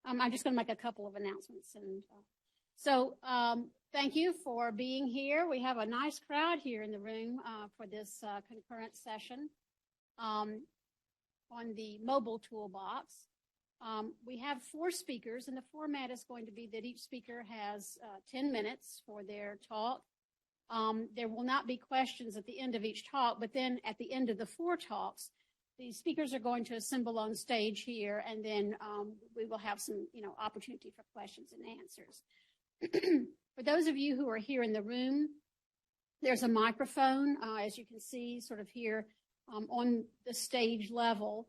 I'm just going to make a couple of announcements. And thank you for being here. We have a nice crowd here in the room for this concurrent session on the Mobile Toolbox. We have 4 speakers, and the format is going to be that each speaker has 10 minutes for their talk. There will not be questions at the end of each talk, but then at the end of the 4 talks, the speakers are going to assemble on stage here, and then we will have some, opportunity for questions and answers. For those of you who are here in the room, there's a microphone, as you can see, sort of here on the stage level,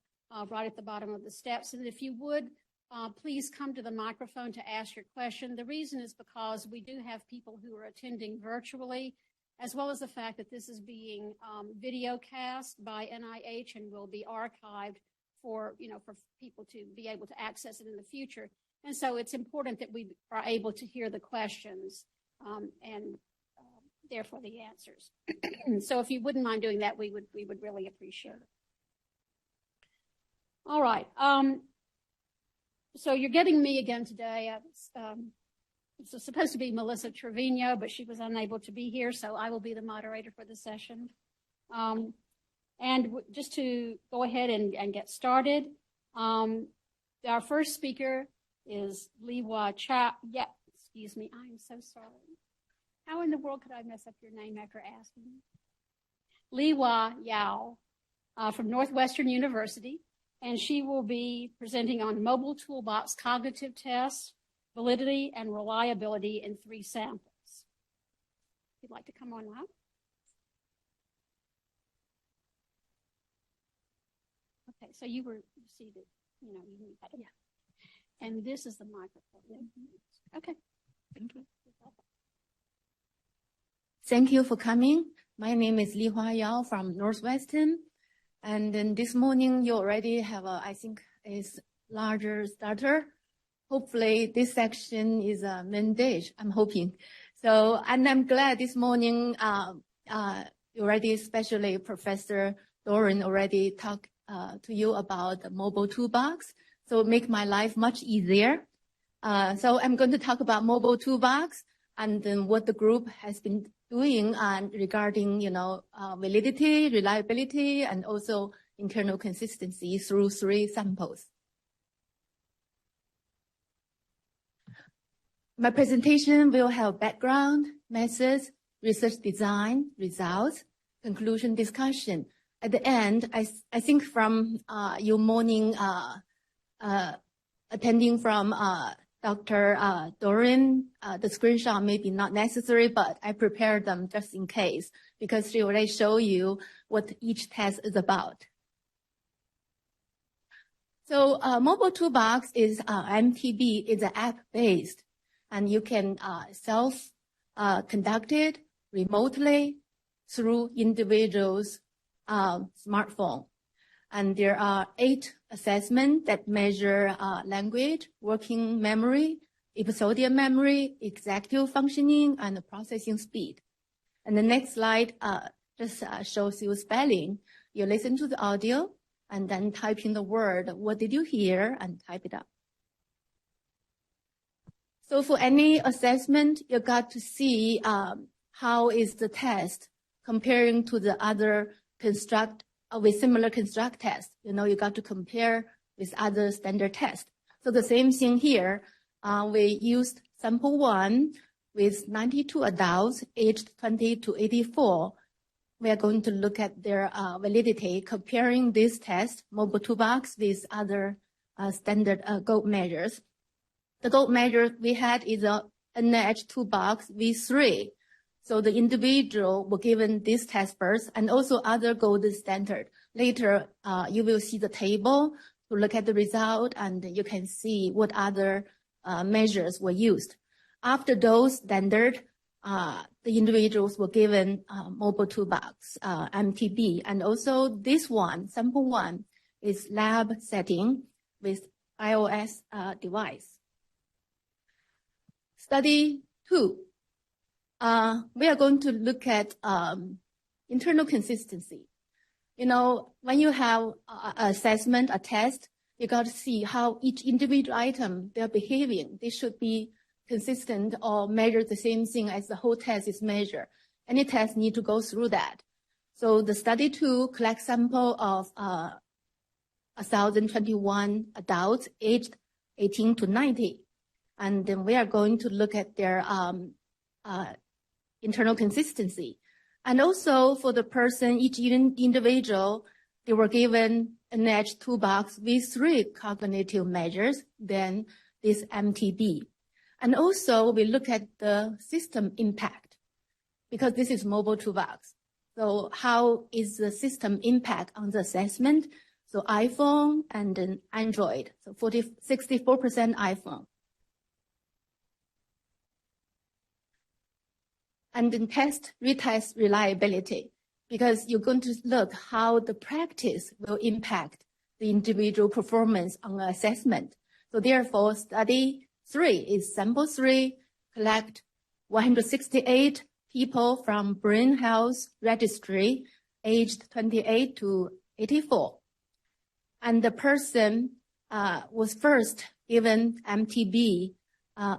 right at the bottom of the steps. And if you would, please come to the microphone to ask your question. The reason is because we do have people who are attending virtually, as well as the fact that this is being video cast by NIH and will be archived for people to be able to access it in the future. And so it's important that we are able to hear the questions and therefore the answers. So if you wouldn't mind doing that, we would really appreciate it. All right. So you're getting me again today. It's supposed to be Melissa Trevino, but she was unable to be here, so I will be the moderator for the session. And just to go ahead and get started, our first speaker is Lihua Yao. Yeah, excuse me, I'm so sorry. How in the world could I mess up your name after asking you? Lihua Yao from Northwestern University, and she will be presenting on Mobile Toolbox cognitive tests, validity, and reliability in 3 samples. If you'd like to come on up. Okay, so you were seated, you need that. Yeah. And this is the microphone. Mm-hmm. Okay. Thank you. Thank you for coming. My name is Lihua Yao from Northwestern. And then this morning you already have I think is larger starter. Hopefully this section is a main dish, I'm hoping. So, and I'm glad this morning already, especially Professor Dorene already talked to you about the Mobile Toolbox. So make my life much easier. So I'm going to talk about Mobile Toolbox and then what the group has been doing regarding, validity, reliability, and also internal consistency through 3 samples. My presentation will have background, methods, research design, results, conclusion discussion. At the end, I think from your morning attending from Dr. Dorene, the screenshot may be not necessary, but I prepared them just in case because she already showed you what each test is about. So Mobile Toolbox is MTB, is an app-based, and you can self-conduct it remotely through individuals' smartphone. And there are 8 assessments that measure language, working memory, episodial memory, executive functioning, and processing speed. And the next slide just shows you spelling. You listen to the audio and then type in the word, what did you hear, and type it up. So for any assessment, you got to see how is the test comparing to the other construct with similar construct tests. You got to compare with other standard tests. So the same thing here, we used sample 1 with 92 adults aged 20 to 84. We are going to look at their validity, comparing this test, Mobile Toolbox, with other standard gold measures. The gold measure we had is a NIH Toolbox V3. So the individual were given this test first and also other gold standard. Later, you will see the table to look at the result and you can see what other measures were used. After those standard, the individuals were given Mobile Toolbox, MTB, and also this one, sample 1, is lab setting with iOS device. Study 2. We are going to look at internal consistency. When you have assessment, a test, you got to see how each individual item they're behaving. They should be consistent or measure the same thing as the whole test is measured. Any test need to go through that. So the study 2 collects sample of 1,021 adults aged 18 to 90. And then we are going to look at their internal consistency. And also for the person, each individual, they were given NIH Toolbox with 3 cognitive measures, then this MTB. And also we look at the system impact, because this is Mobile Toolbox. So how is the system impact on the assessment? So iPhone and then Android, so 64% iPhone. And then retest reliability, because you're going to look how the practice will impact the individual performance on the assessment. So therefore, study 3 is sample 3, collect 168 people from Brain Health Registry, aged 28 to 84. And the person was first given MTB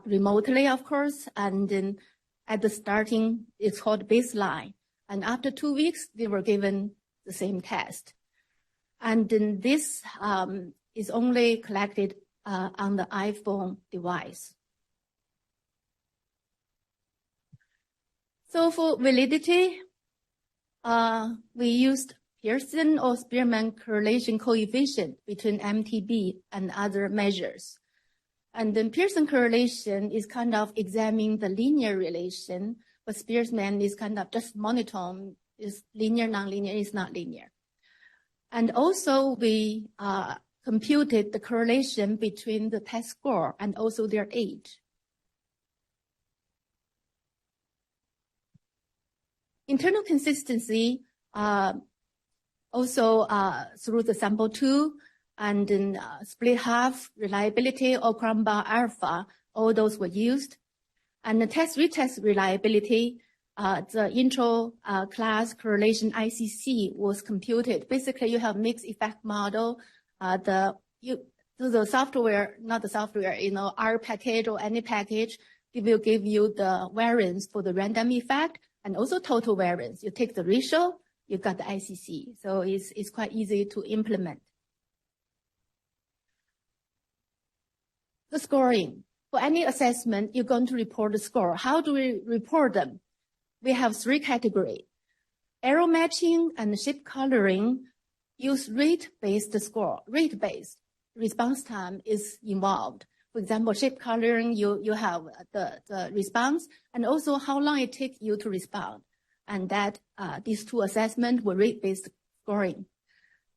remotely, of course, and then at the starting, it's called baseline. And after 2 weeks, they were given the same test. And then this is only collected on the iPhone device. So for validity, we used Pearson or Spearman correlation coefficient between MTB and other measures. And then Pearson correlation is kind of examining the linear relation, but Spearman is kind of just monotone, is linear, nonlinear, is not linear. And also we computed the correlation between the test score and also their age. Internal consistency, also through the sample 2, and then split half, reliability, or crumb bar alpha, all those were used. And the retest reliability, the intro class correlation ICC was computed. Basically, you have mixed effect model. The software, not the software, R package or any package, it will give you the variance for the random effect and also total variance. You take the ratio, you got the ICC. So it's quite easy to implement. The scoring. For any assessment, you're going to report the score. How do we report them? We have 3 categories. Arrow matching and shape coloring use rate-based score. Rate-based response time is involved. For example, shape coloring, you have the response and also how long it takes you to respond. And that these 2 assessments were rate-based scoring.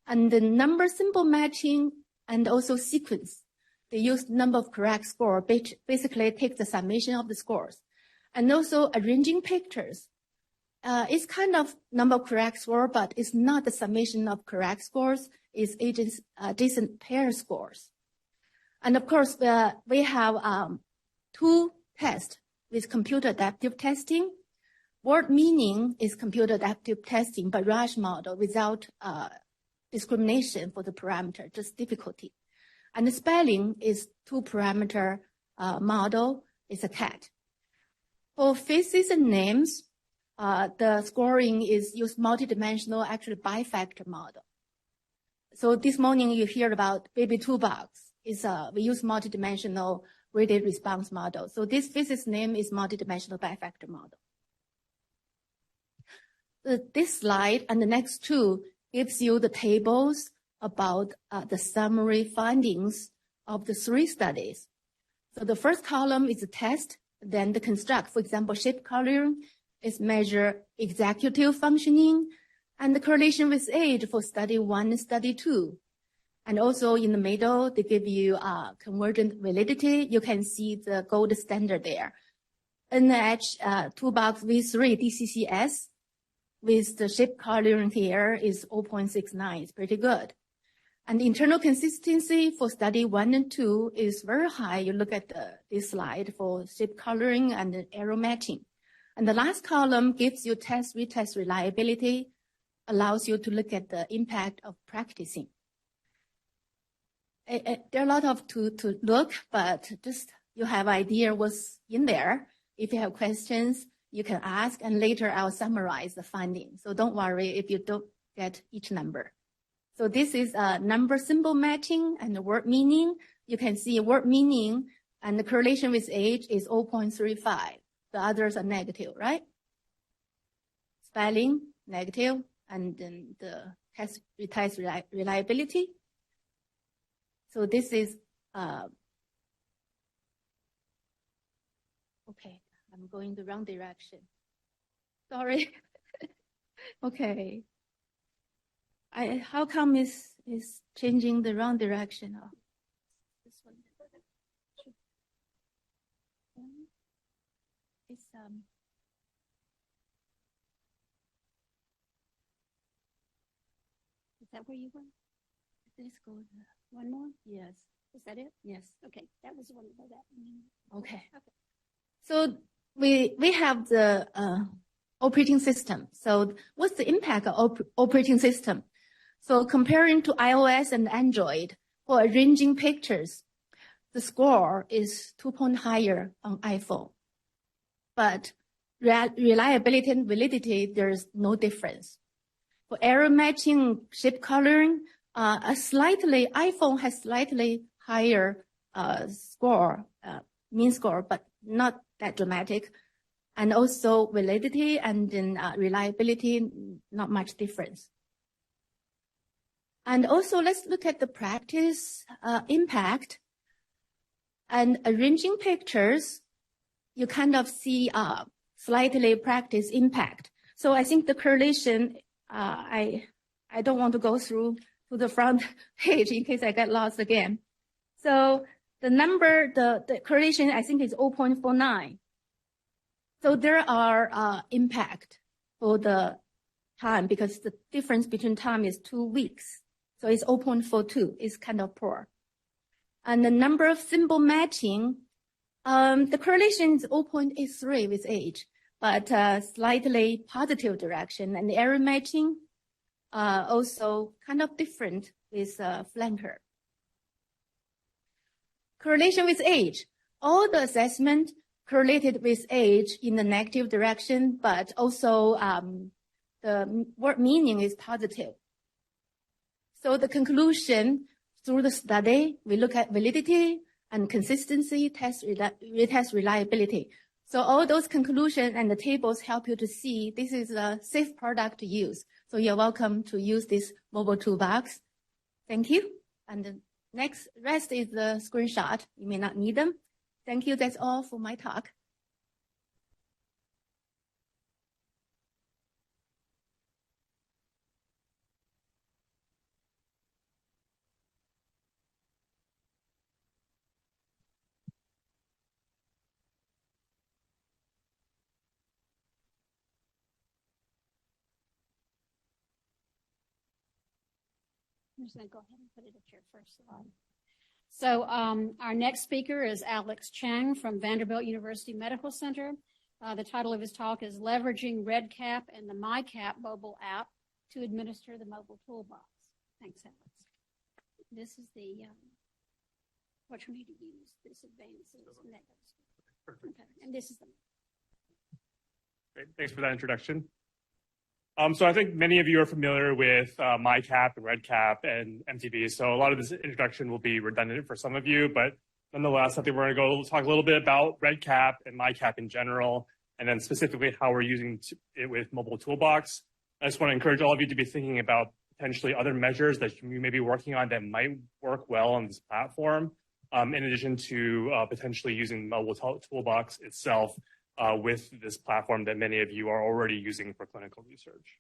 And the number symbol matching and also sequence. They use number of correct score, basically take the summation of the scores. And also arranging pictures. It's kind of number of correct score, but it's not the summation of correct scores. It's adjacent pair scores. And of course, we have 2 tests with computer adaptive testing. Word meaning is computer adaptive testing by Raj model without discrimination for the parameter, just difficulty. And the spelling is 2-parameter model, is a cat. For faces and names, the scoring is used multidimensional, actually bifactor model. So this morning you hear about Baby Toolbox. We use multidimensional weighted response model. So this faces name is multidimensional bifactor model. This slide and the next 2 gives you the tables about the summary findings of the 3 studies. So the first column is the test, then the construct. For example, shape coloring is measure executive functioning and the correlation with age for study 1 and study 2. And also in the middle, they give you convergent validity. You can see the gold standard there. NIH Toolbox V3 DCCS with the shape coloring here is 0.69. It's pretty good. And internal consistency for study 1 and 2 is very high. You look at this slide for shape coloring and the arrow matching. And the last column gives you retest reliability, allows you to look at the impact of practicing. there are a lot of to look, but just you have idea what's in there. If you have questions, you can ask, and later I'll summarize the findings. So don't worry if you don't get each number. So this is number symbol matching and the word meaning. You can see word meaning and the correlation with age is 0.35. The others are negative, right? Spelling, negative, and then the test reliability. So this is, okay, I'm going the wrong direction. Sorry. Okay. How come is changing the wrong direction? Oh, this one. It's Is that where you went? Let's go One more? Yes. Is that it? Yes. Okay, that was the one about that. Okay. So we have the operating system. So what's the impact of operating system? So comparing to iOS and Android for arranging pictures, the score is 2 points higher on iPhone. But reliability and validity, there's no difference. For error matching, shape coloring, iPhone has slightly higher score, mean score, but not that dramatic. And also validity and then reliability, not much difference. And also let's look at the practice impact. And arranging pictures, you kind of see slightly practice impact. So I think the correlation, I don't want to go through to the front page in case I get lost again. So the number, the correlation, I think is 0.49. So there are impact for the time because the difference between time is 2 weeks. So it's 0.42, it's kind of poor. And the number of symbol matching, the correlation is 0.83 with age, but slightly positive direction. And the error matching, also kind of different with flanker. Correlation with age, all the assessment correlated with age in the negative direction, but also the word meaning is positive. So the conclusion through the study, we look at validity and consistency, test reliability. So all those conclusions and the tables help you to see this is a safe product to use. So you're welcome to use this mobile toolbox. Thank you. And the next rest is the screenshot. You may not need them. Thank you. That's all for my talk. I'm just going to go ahead and put it up here first. So our next speaker is Alex Cheng from Vanderbilt University Medical Center. The title of his talk is Leveraging REDCap and the MyCap mobile app to administer the mobile toolbox. Thanks, Alex. This is the, what you need to use, this advances. Okay. And this is the. Great. Thanks for that introduction. So I think many of you are familiar with MyCap and REDCap and MTB. So a lot of this introduction will be redundant for some of you, but nonetheless, I think we're going to go talk a little bit about REDCap and MyCap in general, and then specifically how we're using it with Mobile Toolbox. I just want to encourage all of you to be thinking about potentially other measures that you may be working on that might work well on this platform, in addition to potentially using Mobile Toolbox itself with this platform that many of you are already using for clinical research.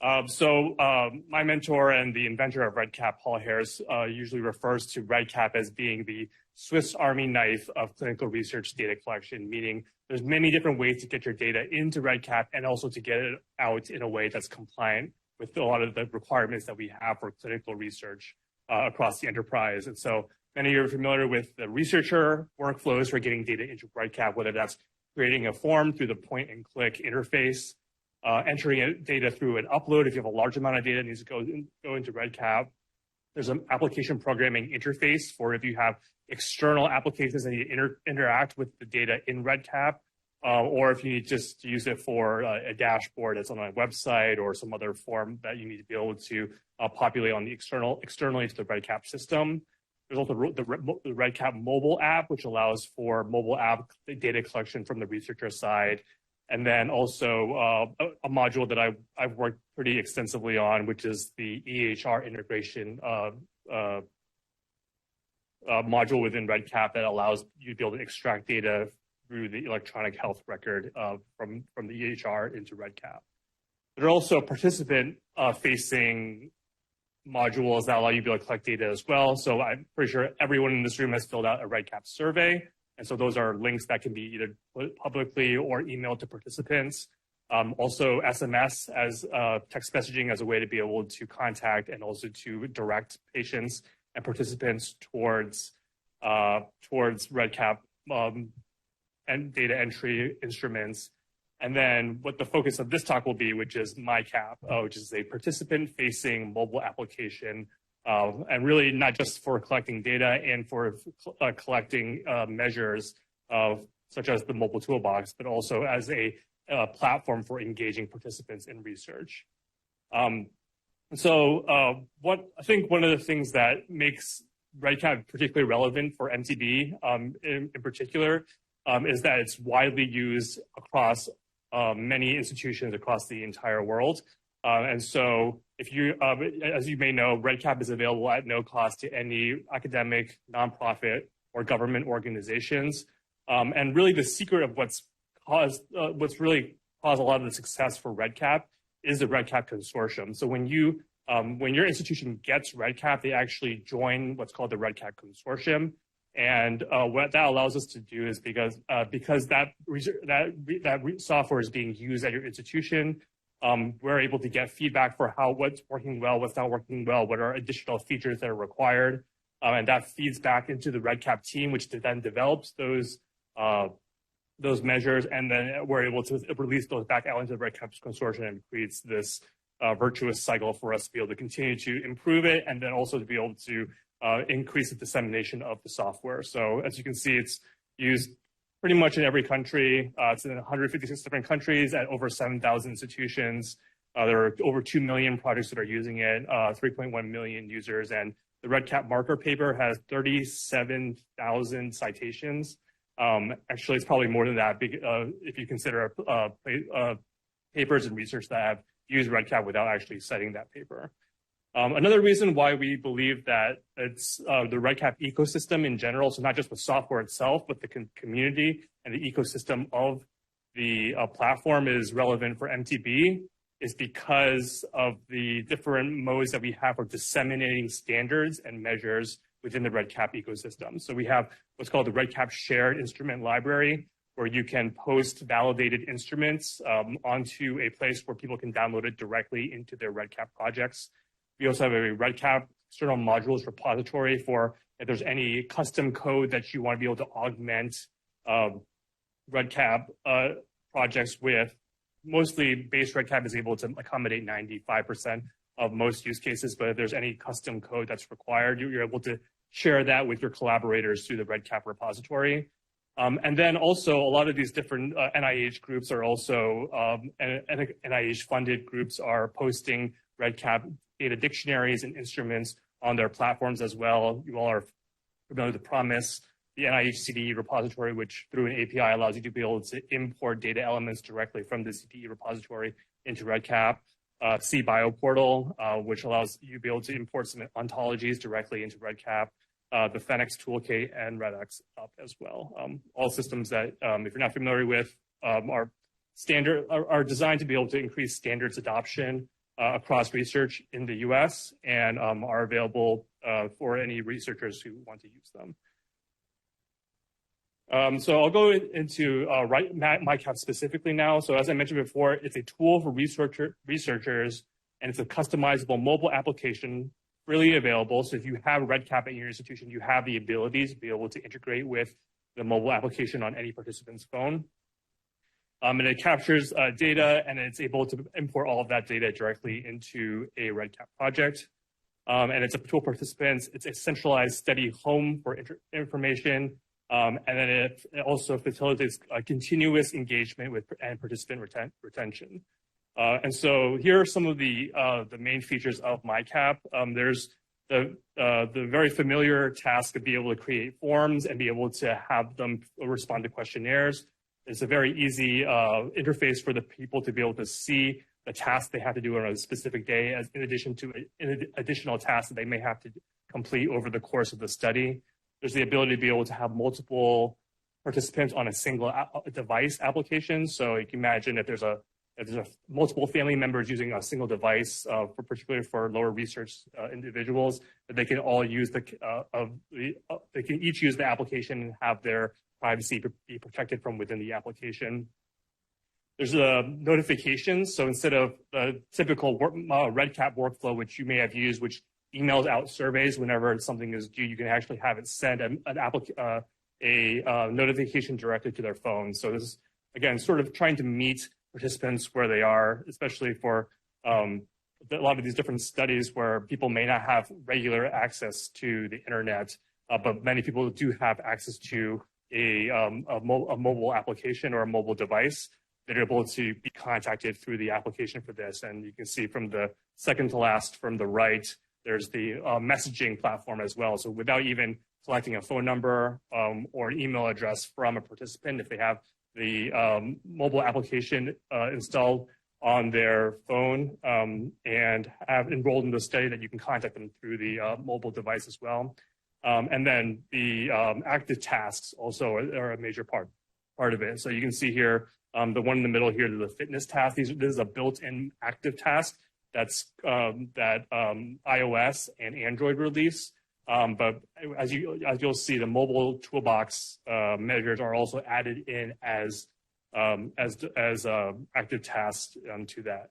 My mentor and the inventor of REDCap, Paul Harris, usually refers to REDCap as being the Swiss Army knife of clinical research data collection, meaning there's many different ways to get your data into REDCap and also to get it out in a way that's compliant with a lot of the requirements that we have for clinical research across the enterprise. And so many of you are familiar with the researcher workflows for getting data into REDCap, whether that's creating a form through the point and click interface, entering data through an upload if you have a large amount of data that needs to go into REDCap, There's an application programming interface for if you have external applications that you interact with the data in REDCap, or if you just use it for a dashboard that's on a website or some other form that you need to be able to populate on the externally to the REDCap system. There's also the REDCap mobile app, which allows for mobile app data collection from the researcher side. And then also a module that I've worked pretty extensively on, which is the EHR integration module within REDCap that allows you to be able to extract data through the electronic health record from the EHR into REDCap. There are also participant-facing modules that allow you to be able to collect data as well. So I'm pretty sure everyone in this room has filled out a REDCap survey. And so those are links that can be either put publicly or emailed to participants. Also SMS as text messaging as a way to be able to contact and also to direct patients and participants towards REDCap and data entry instruments. And then what the focus of this talk will be, which is MyCap, which is a participant-facing mobile application, and really not just for collecting data and for collecting measures such as the Mobile Toolbox, but also as a platform for engaging participants in research. So I think one of the things that makes REDCap particularly relevant for MTB in particular is that it's widely used across many institutions across the entire world. And so if you, as you may know, REDCap is available at no cost to any academic, nonprofit, or government organizations. And really the secret of what's really caused a lot of the success for REDCap is the REDCap consortium. So when your institution gets REDCap, they actually join what's called the REDCap consortium. And what that allows us to do is because that software is being used at your institution, we're able to get feedback for what's working well, what's not working well, what are additional features that are required, and that feeds back into the REDCap team, which then develops those measures, and then we're able to release those back out into the REDCap consortium and creates this virtuous cycle for us to be able to continue to improve it, and then also to be able to increase the dissemination of the software. So as you can see, it's used pretty much in every country. It's in 156 different countries at over 7,000 institutions. There are over 2 million projects that are using it, 3.1 million users, and the REDCap marker paper has 37,000 citations. Actually, it's probably more than that if you consider papers and research that have used REDCap without actually citing that paper. Another reason why we believe that it's the REDCap ecosystem in general, so not just the software itself, but the community and the ecosystem of the platform is relevant for MTB, is because of the different modes that we have for disseminating standards and measures within the REDCap ecosystem. So we have what's called the REDCap shared instrument library, where you can post validated instruments onto a place where people can download it directly into their REDCap projects. We also have a REDCap external modules repository for if there's any custom code that you want to be able to augment REDCap projects with. Mostly base REDCap is able to accommodate 95% of most use cases, but if there's any custom code that's required, you're able to share that with your collaborators through the REDCap repository. And then also a lot of these different NIH groups are also, NIH-funded groups are posting REDCap data dictionaries and instruments on their platforms as well. You all are familiar with the PROMIS, the NIH CDE repository, which through an API allows you to be able to import data elements directly from the CDE repository into REDCap. CBio portal, which allows you to be able to import some ontologies directly into REDCap. The Phoenix toolkit and REDX up as well. All systems that, if you're not familiar with, are designed to be able to increase standards adoption across research in the US and are available for any researchers who want to use them. So I'll go into MyCap specifically now. So as I mentioned before, it's a tool for researchers, and it's a customizable mobile application freely available. So if you have REDCap at your institution, you have the ability to be able to integrate with the mobile application on any participant's phone. And it captures data, and it's able to import all of that data directly into a REDCap project. And it's a tool for participants. It's a centralized, steady home for information. And then it also facilitates continuous engagement with and participant retention. And so here are some of the main features of MyCap. There's the very familiar task of being able to create forms and be able to have them respond to questionnaires. It's a very easy interface for the people to be able to see the tasks they have to do on a specific day, as in addition to additional tasks that they may have to complete over the course of the study. There's the ability to be able to have multiple participants on a single device application. So you can imagine if there's multiple family members using a single device, particularly for lower research individuals, that they can all use they can each use the application and have their privacy be protected from within the application. There's notifications. So instead of the typical REDCap workflow, which you may have used, which emails out surveys whenever something is due, you can actually have it send a notification directly to their phone. So this is, again, sort of trying to meet participants where they are, especially for a lot of these different studies where people may not have regular access to the internet, but many people do have access to a mobile application or a mobile device. They're able to be contacted through the application for this. And you can see from the second to last from the right, there's the messaging platform as well. So without even collecting a phone number or an email address from a participant, if they have the mobile application installed on their phone and have enrolled in the study, that you can contact them through the mobile device as well. And then the active tasks also are a major part of it. So you can see here, the one in the middle here, the fitness task. This is a built-in active task that's that iOS and Android release. But as you'll see, the Mobile Toolbox measures are also added in as active tasks to that.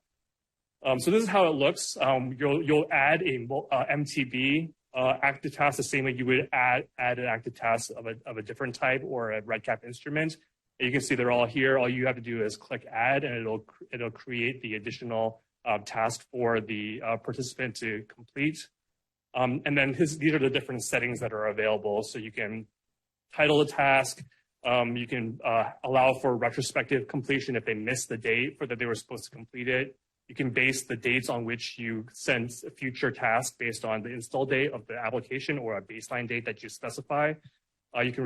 So this is how it looks. You'll add a MTB active task the same way you would add an active task of a different type or a REDCap instrument. You can see they're all here. All you have to do is click add, and it'll create the additional task for the participant to complete. And then these are the different settings that are available. So you can title the task. You can allow for retrospective completion if they missed the date that they were supposed to complete it. You can base the dates on which you send a future task based on the install date of the application or a baseline date that you specify. You can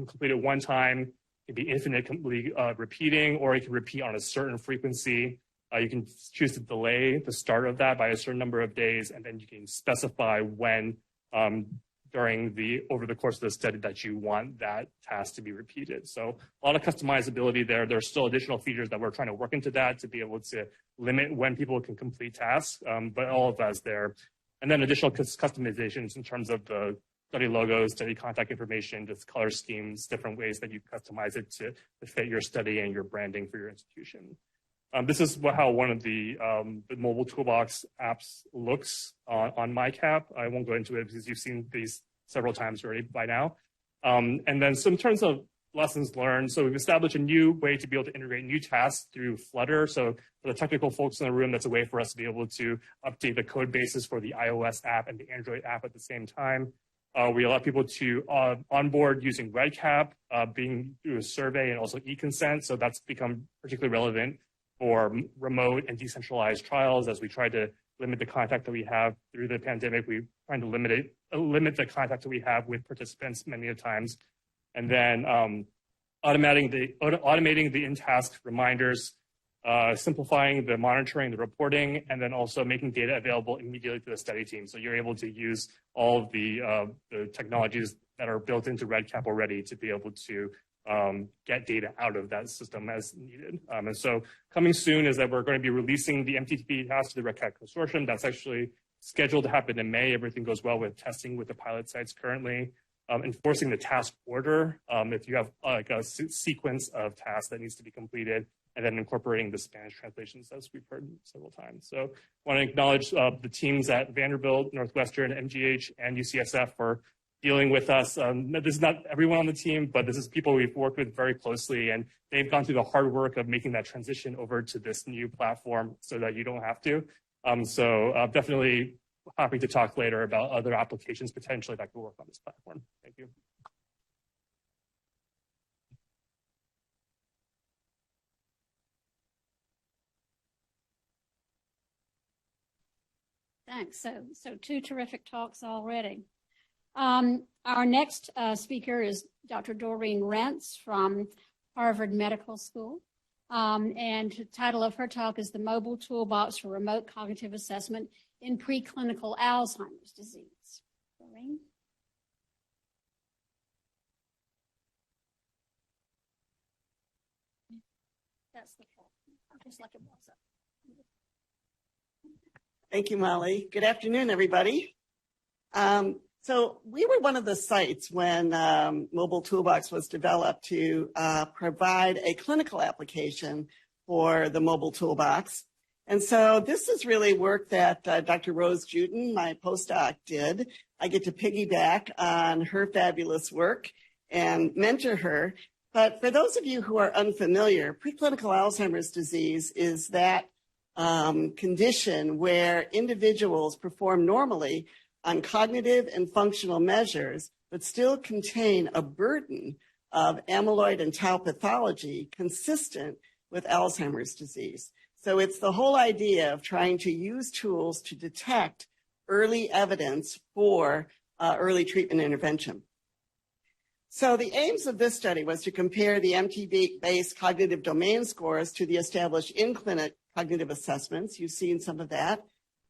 complete it one time. It can be infinitely repeating, or you can repeat on a certain frequency. You can choose to delay the start of that by a certain number of days, and then you can specify when over the course of the study that you want that task to be repeated. So a lot of customizability there. There's still additional features that we're trying to work into that to be able to limit when people can complete tasks, but all of that's there. And then additional customizations in terms of the study logos, study contact information, just color schemes, different ways that you customize it to fit your study and your branding for your institution. This is how one of the Mobile Toolbox apps looks on MyCap. I won't go into it because you've seen these several times already by now. And then so in terms of lessons learned, so we've established a new way to be able to integrate new tasks through Flutter. So for the technical folks in the room, that's a way for us to be able to update the code bases for the iOS app and the Android app at the same time. We allow people to onboard using REDCap, being through a survey, and also e-consent. So that's become particularly relevant for remote and decentralized trials. As we try to limit the contact that we have through the pandemic, we're trying to limit the contact that we have with participants many of times. And then automating the in-task reminders, simplifying the monitoring, the reporting, and then also making data available immediately to the study team. So you're able to use all of the technologies that are built into REDCap already to be able to get data out of that system as needed. And so coming soon is that we're going to be releasing the MTTP task to the REDCap consortium. That's actually scheduled to happen in May. Everything goes well with testing with the pilot sites currently. Enforcing the task order, if you have like a sequence of tasks that needs to be completed, and then incorporating the Spanish translations, as we've heard several times. So I want to acknowledge the teams at Vanderbilt, Northwestern, MGH, and UCSF for dealing with us. This is not everyone on the team, but this is people we've worked with very closely, and they've gone through the hard work of making that transition over to this new platform so that you don't have to. So definitely happy to talk later about other applications potentially that could work on this platform. Thank you. Thanks. So two terrific talks already. Our next speaker is Dr. Dorene Rentz from Harvard Medical School. And the title of her talk is The Mobile Toolbox for Remote Cognitive Assessment in Preclinical Alzheimer's Disease. Dorene? That's the talk. Just like it was up. Thank you, Molly. Good afternoon, everybody. So we were one of the sites when Mobile Toolbox was developed to provide a clinical application for the Mobile Toolbox. And so this is really work that Dr. Rose Juden, my postdoc, did. I get to piggyback on her fabulous work and mentor her. But for those of you who are unfamiliar, preclinical Alzheimer's disease is that condition where individuals perform normally on cognitive and functional measures, but still contain a burden of amyloid and tau pathology consistent with Alzheimer's disease. So it's the whole idea of trying to use tools to detect early evidence for early treatment intervention. So the aims of this study was to compare the MTB-based cognitive domain scores to the established in-clinic cognitive assessments. You've seen some of that.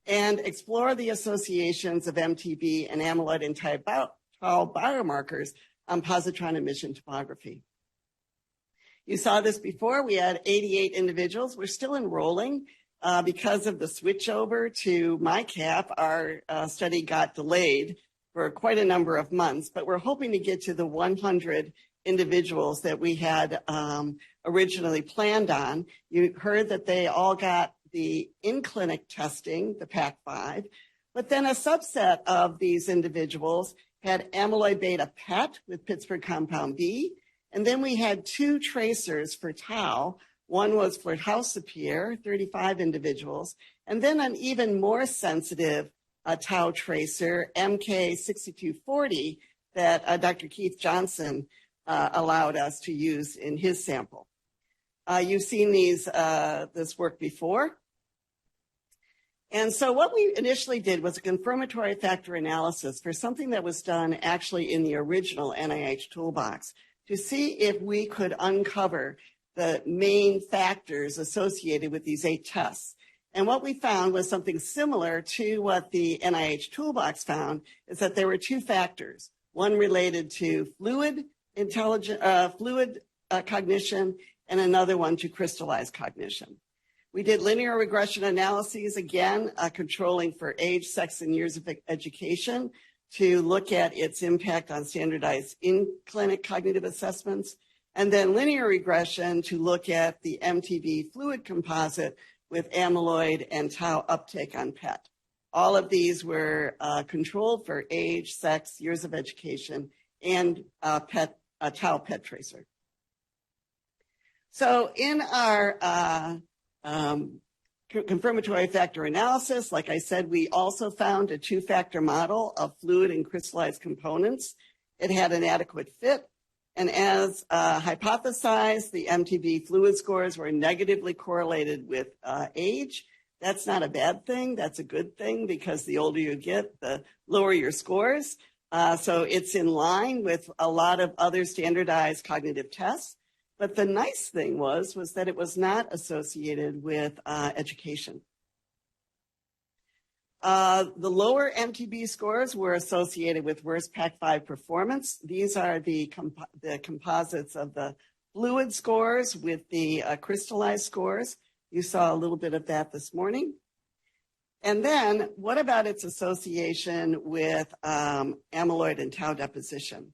And explore the associations of MTB and amyloid and tau biomarkers on positron emission tomography. You saw this before. We had 88 individuals. We're still enrolling. Because of the switchover to MyCap, our study got delayed for quite a number of months, but we're hoping to get to the 100 individuals that we had originally planned on. You heard that they all got the in-clinic testing, the PAC5, but then a subset of these individuals had amyloid beta PET with Pittsburgh compound B, and then we had two tracers for tau. One was for House-Sapir, 35 individuals, and then an even more sensitive tau tracer, MK6240, that Dr. Keith Johnson allowed us to use in his sample. You've seen this work before. And so what we initially did was a confirmatory factor analysis for something that was done actually in the original NIH Toolbox to see if we could uncover the main factors associated with these 8 tests. And what we found was something similar to what the NIH Toolbox found, is that there were 2 factors, one related to fluid cognition and another one to crystallized cognition. We did linear regression analyses, again, controlling for age, sex, and years of education to look at its impact on standardized in-clinic cognitive assessments, and then linear regression to look at the MTB fluid composite with amyloid and tau uptake on PET. All of these were controlled for age, sex, years of education, and tau PET tracer. So in our confirmatory factor analysis, like I said, we also found a 2-factor model of fluid and crystallized components. It had an adequate fit. And as hypothesized, the MTB fluid scores were negatively correlated with age. That's not a bad thing. That's a good thing because the older you get, the lower your scores. So it's in line with a lot of other standardized cognitive tests. But the nice thing was that it was not associated with education. The lower MTB scores were associated with worse PAC5 performance. These are the composites of the fluid scores with the crystallized scores. You saw a little bit of that this morning. And then what about its association with amyloid and tau deposition?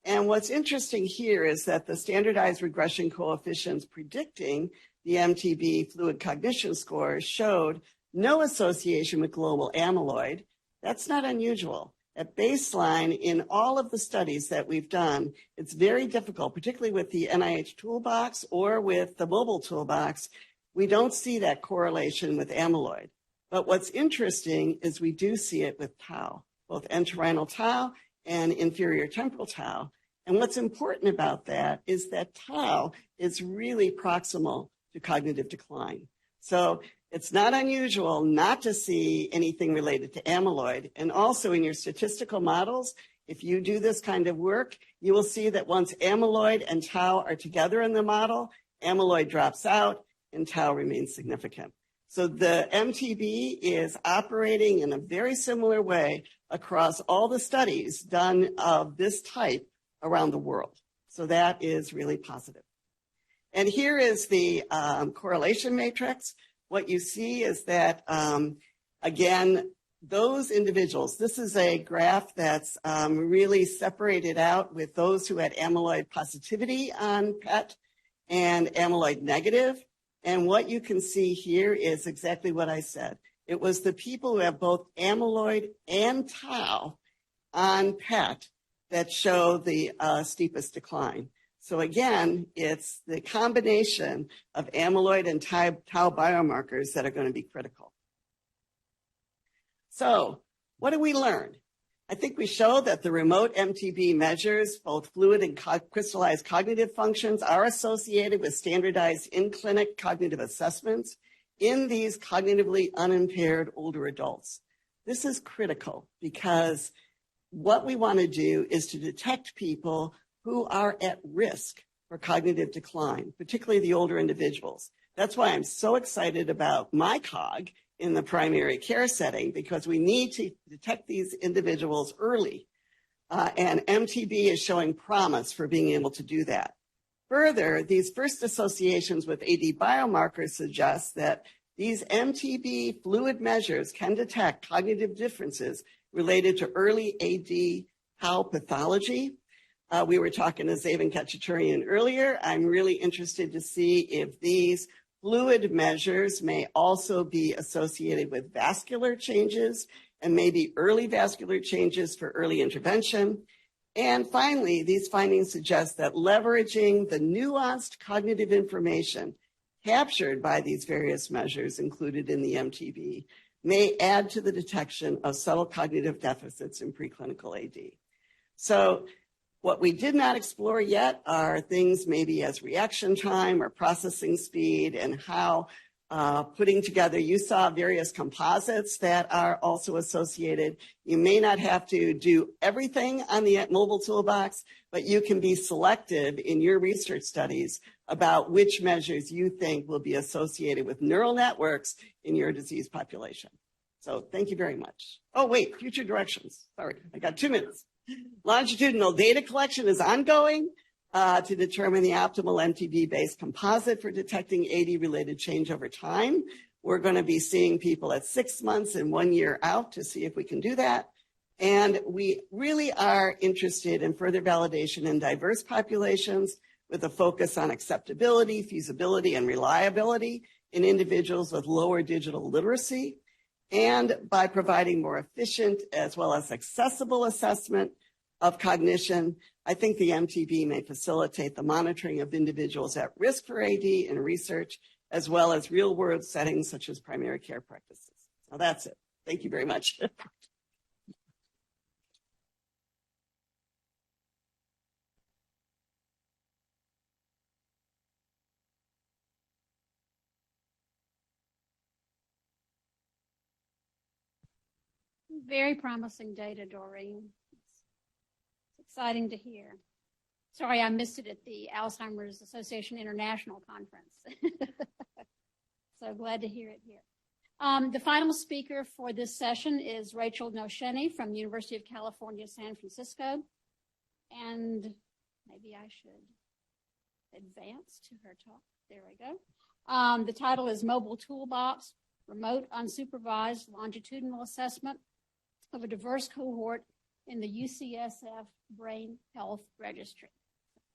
And what's interesting here is that the standardized regression coefficients predicting the MTB fluid cognition scores showed no association with global amyloid. That's not unusual. At baseline, in all of the studies that we've done, it's very difficult, particularly with the NIH Toolbox or with the Mobile Toolbox, we don't see that correlation with amyloid. But what's interesting is we do see it with tau, both entorhinal tau and inferior temporal tau. And what's important about that is that tau is really proximal to cognitive decline. So it's not unusual not to see anything related to amyloid. And also in your statistical models, if you do this kind of work, you will see that once amyloid and tau are together in the model, amyloid drops out and tau remains significant. So the MTB is operating in a very similar way across all the studies done of this type around the world. So that is really positive. And here is the correlation matrix. What you see is that, again, those individuals, this is a graph that's really separated out with those who had amyloid positivity on PET and amyloid negative. And what you can see here is exactly what I said. It was the people who have both amyloid and tau on PET that show the steepest decline. So again, it's the combination of amyloid and tau biomarkers that are going to be critical. So what do we learn? I think we show that the remote MTB measures both fluid and crystallized cognitive functions are associated with standardized in-clinic cognitive assessments in these cognitively unimpaired older adults. This is critical because what we want to do is to detect people who are at risk for cognitive decline, particularly the older individuals. That's why I'm so excited about MyCog in the primary care setting, because we need to detect these individuals early. And MTB is showing promise for being able to do that. Further, these first associations with AD biomarkers suggest that these MTB fluid measures can detect cognitive differences related to early AD tau pathology. We were talking to Zaven Kachaturian earlier. I'm really interested to see if these fluid measures may also be associated with vascular changes and maybe early vascular changes for early intervention. And finally, these findings suggest that leveraging the nuanced cognitive information captured by these various measures included in the MTB may add to the detection of subtle cognitive deficits in preclinical AD. So what we did not explore yet are things maybe as reaction time or processing speed and how putting together, you saw various composites that are also associated. You may not have to do everything on the Mobile Toolbox, but you can be selective in your research studies about which measures you think will be associated with neural networks in your disease population. So thank you very much. Oh, wait, future directions. Sorry, I got 2 minutes. Longitudinal data collection is ongoing to determine the optimal MTB-based composite for detecting AD-related change over time. We're going to be seeing people at 6 months and 1 year out to see if we can do that. And we really are interested in further validation in diverse populations with a focus on acceptability, feasibility, and reliability in individuals with lower digital literacy, and by providing more efficient as well as accessible assessment of cognition. I think the MTB may facilitate the monitoring of individuals at risk for AD in research, as well as real-world settings such as primary care practices. Now that's it. Thank you very much. Very promising data, Dorene. It's exciting to hear. Sorry, I missed it at the Alzheimer's Association International Conference. So glad to hear it here. The final speaker for this session is Rachel Nosheny from the University of California, San Francisco. And maybe I should advance to her talk. There we go. The title is Mobile Toolbox, Remote Unsupervised Longitudinal Assessment of a Diverse Cohort in the UCSF Brain Health Registry.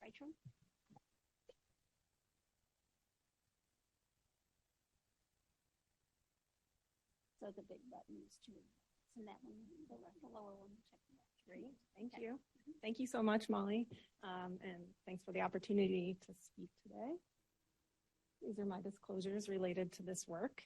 Rachel? So the big button is to, and that one, the lower one. Great, thank you. Thank you so much, Molly, and thanks for the opportunity to speak today. These are my disclosures related to this work.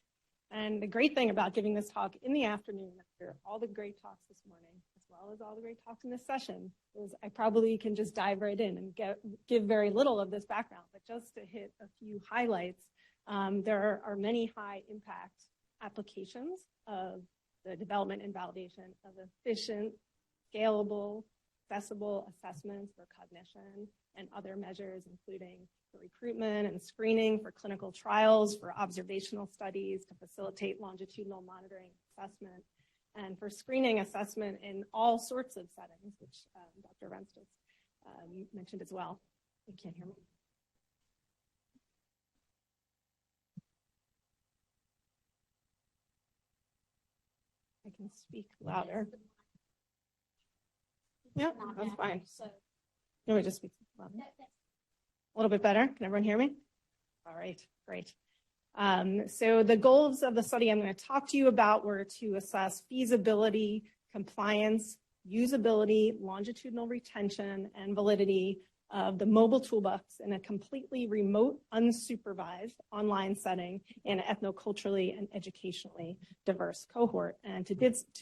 And the great thing about giving this talk in the afternoon after all the great talks this morning, as well as all the great talks in this session, is I probably can just dive right in and give very little of this background, but just to hit a few highlights, there are many high impact applications of the development and validation of efficient, scalable, accessible assessments for cognition and other measures, including for recruitment and screening for clinical trials, for observational studies to facilitate longitudinal monitoring assessment, and for screening assessment in all sorts of settings, which Dr. Rentz just mentioned as well. You can't hear me. I can speak louder. Yeah, that's fine. No, we just speak louder. A little bit better. Can everyone hear me? All right, great. So the goals of the study I'm going to talk to you about were to assess feasibility, compliance, usability, longitudinal retention, and validity of the Mobile Toolbox in a completely remote, unsupervised online setting in an ethnoculturally and educationally diverse cohort. And to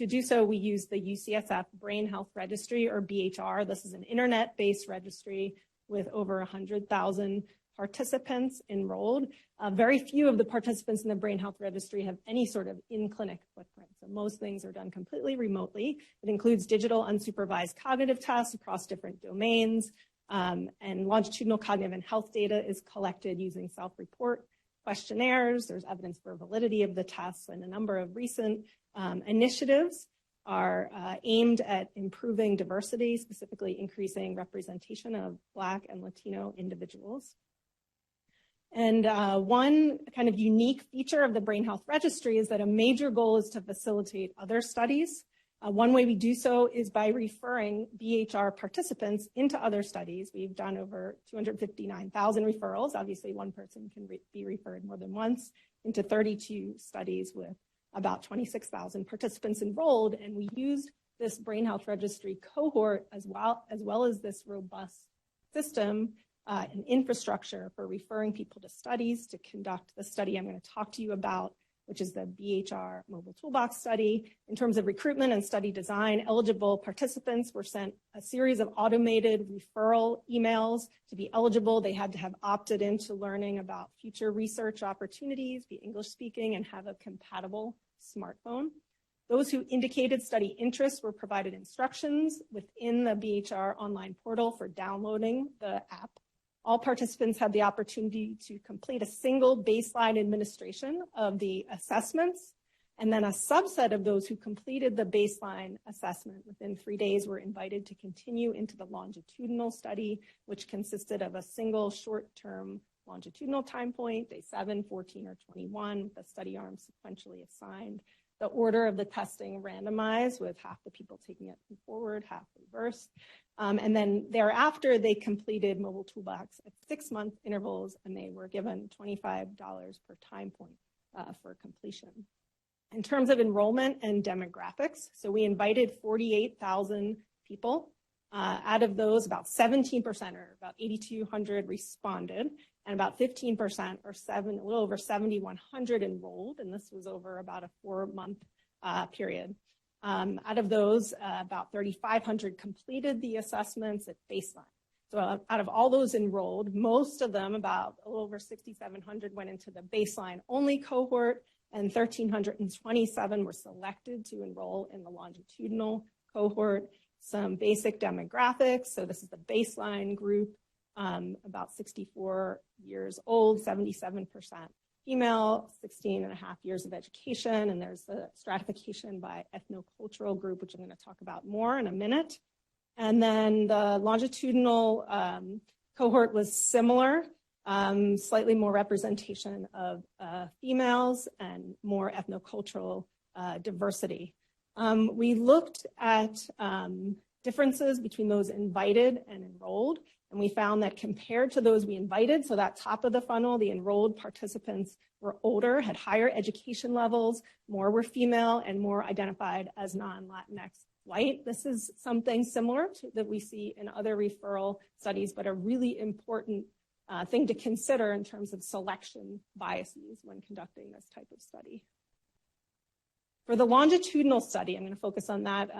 do so, we use the UCSF Brain Health Registry, or BHR. This is an internet-based registry with over 100,000 participants enrolled. Very few of the participants in the Brain Health Registry have any sort of in-clinic footprint. So most things are done completely remotely. It includes digital unsupervised cognitive tests across different domains, and longitudinal cognitive and health data is collected using self-report questionnaires. There's evidence for validity of the tests, and a number of recent initiatives are aimed at improving diversity, specifically increasing representation of Black and Latino individuals. And one kind of unique feature of the Brain Health Registry is that a major goal is to facilitate other studies. One way we do so is by referring BHR participants into other studies. We've done over 259,000 referrals. Obviously, one person can be referred more than once into 32 studies with about 26,000 participants enrolled. And we used this Brain Health Registry cohort as well as this robust system and infrastructure for referring people to studies to conduct the study I'm going to talk to you about, which is the BHR Mobile Toolbox study. In terms of recruitment and study design, eligible participants were sent a series of automated referral emails. To be eligible, they had to have opted into learning about future research opportunities, be English speaking, and have a compatible smartphone. Those who indicated study interest were provided instructions within the BHR online portal for downloading the app. All participants had the opportunity to complete a single baseline administration of the assessments, and then a subset of those who completed the baseline assessment within 3 days were invited to continue into the longitudinal study, which consisted of a single short-term longitudinal time point, day 7, 14, or 21, with the study arms sequentially assigned. The order of the testing randomized, with half the people taking it forward, half reverse. And then thereafter, they completed Mobile Toolbox at 6-month intervals, and they were given $25 per time point for completion. In terms of enrollment and demographics, so we invited 48,000 people. Out of those, about 17%, or about 8,200, responded, and about 15%, or a little over 7,100, enrolled, and this was over about a 4-month period. Out of those, about 3,500 completed the assessments at baseline. So out of all those enrolled, most of them, about a little over 6,700, went into the baseline-only cohort, and 1,327 were selected to enroll in the longitudinal cohort. Some basic demographics. So this is the baseline group, about 64 years old, 77% female, 16 and a half years of education. And there's the stratification by ethnocultural group, which I'm going to talk about more in a minute. And then the longitudinal cohort was similar, slightly more representation of females and more ethnocultural diversity. We looked at differences between those invited and enrolled, and we found that compared to those we invited, so that top of the funnel, the enrolled participants were older, had higher education levels, more were female, and more identified as non-Latinx white. This is something similar to that we see in other referral studies, but a really important thing to consider in terms of selection biases when conducting this type of study. For the longitudinal study, I'm going to focus on that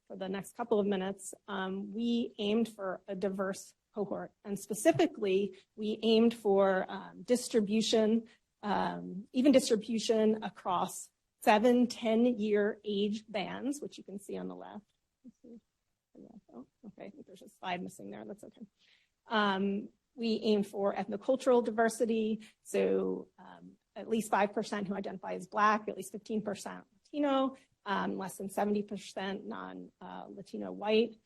for the next couple of minutes. We aimed for a diverse cohort, and specifically, we aimed for distribution, even distribution across 7-10-year age bands, which you can see on the left. Oh, okay, I think there's a slide missing there. That's okay. We aim for ethnocultural diversity, so at least 5% who identify as Black, at least 15% Latino, less than 70% non-Latino white.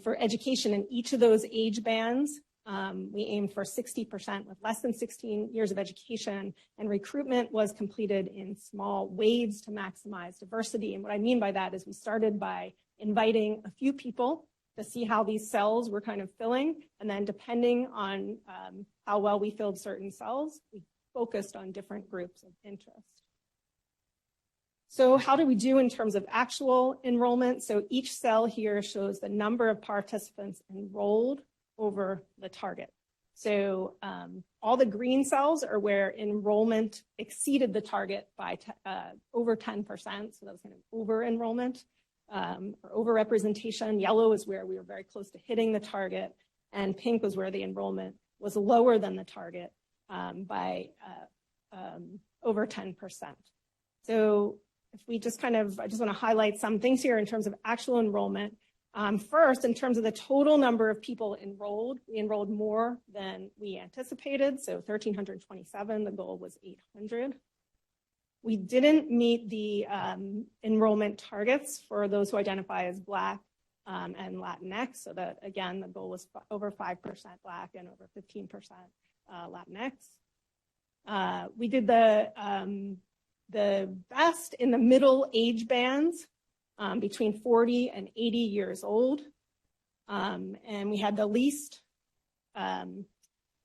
For education in each of those age bands, we aimed for 60% with less than 16 years of education, and recruitment was completed in small waves to maximize diversity. And what I mean by that is we started by inviting a few people to see how these cells were kind of filling, and then depending on how well we filled certain cells, we focused on different groups of interest. So how do we do in terms of actual enrollment? So each cell here shows the number of participants enrolled over the target. So all the green cells are where enrollment exceeded the target by over 10%, so that was kind of over enrollment or over representation. Yellow is where we were very close to hitting the target, and pink was where the enrollment was lower than the target by over 10%. So if we just I just want to highlight some things here in terms of actual enrollment. First, in terms of the total number of people enrolled, we enrolled more than we anticipated, so 1,327, the goal was 800. We didn't meet the enrollment targets for those who identify as Black and Latinx, so that, again, the goal was over 5% Black and over 15% Latinx. We did the best in the middle age bands, between 40 and 80 years old. And we had the least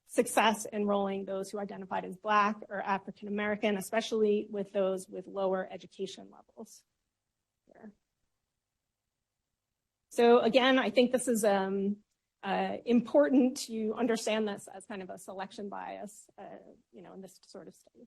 success enrolling those who identified as Black or African American, especially with those with lower education levels. Here. So again, I think this is important to understand this as kind of a selection bias, in this sort of study.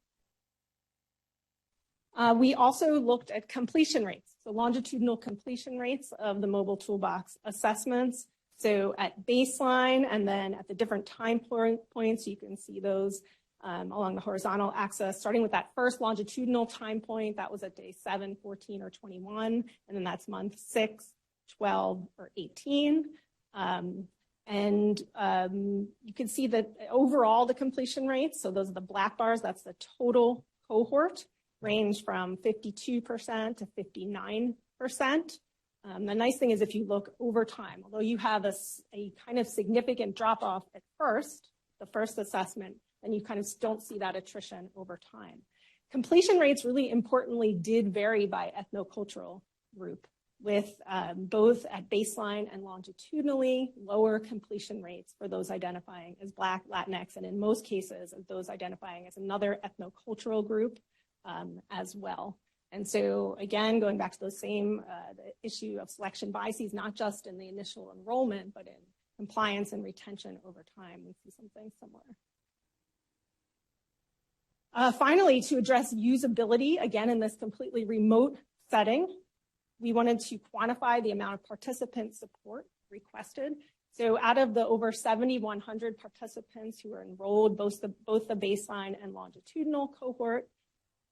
We also looked at completion rates, so longitudinal completion rates of the Mobile Toolbox assessments. So at baseline and then at the different time points, you can see those along the horizontal axis, starting with that first longitudinal time point, that was at day 7, 14, or 21, and then that's month 6, 12, or 18. You can see that overall the completion rates, so those are the black bars, that's the total cohort, range from 52% to 59%. The nice thing is if you look over time, although you have a kind of significant drop off at first, the first assessment, then you kind of don't see that attrition over time. Completion rates really importantly did vary by ethnocultural group, with both at baseline and longitudinally lower completion rates for those identifying as Black, Latinx, and in most cases of those identifying as another ethnocultural group as well. And so again, going back to the same the issue of selection biases, not just in the initial enrollment, but in compliance and retention over time, we see something similar. Finally, to address usability, again, in this completely remote setting, we wanted to quantify the amount of participant support requested. So out of the over 7,100 participants who were enrolled, both the baseline and longitudinal cohort,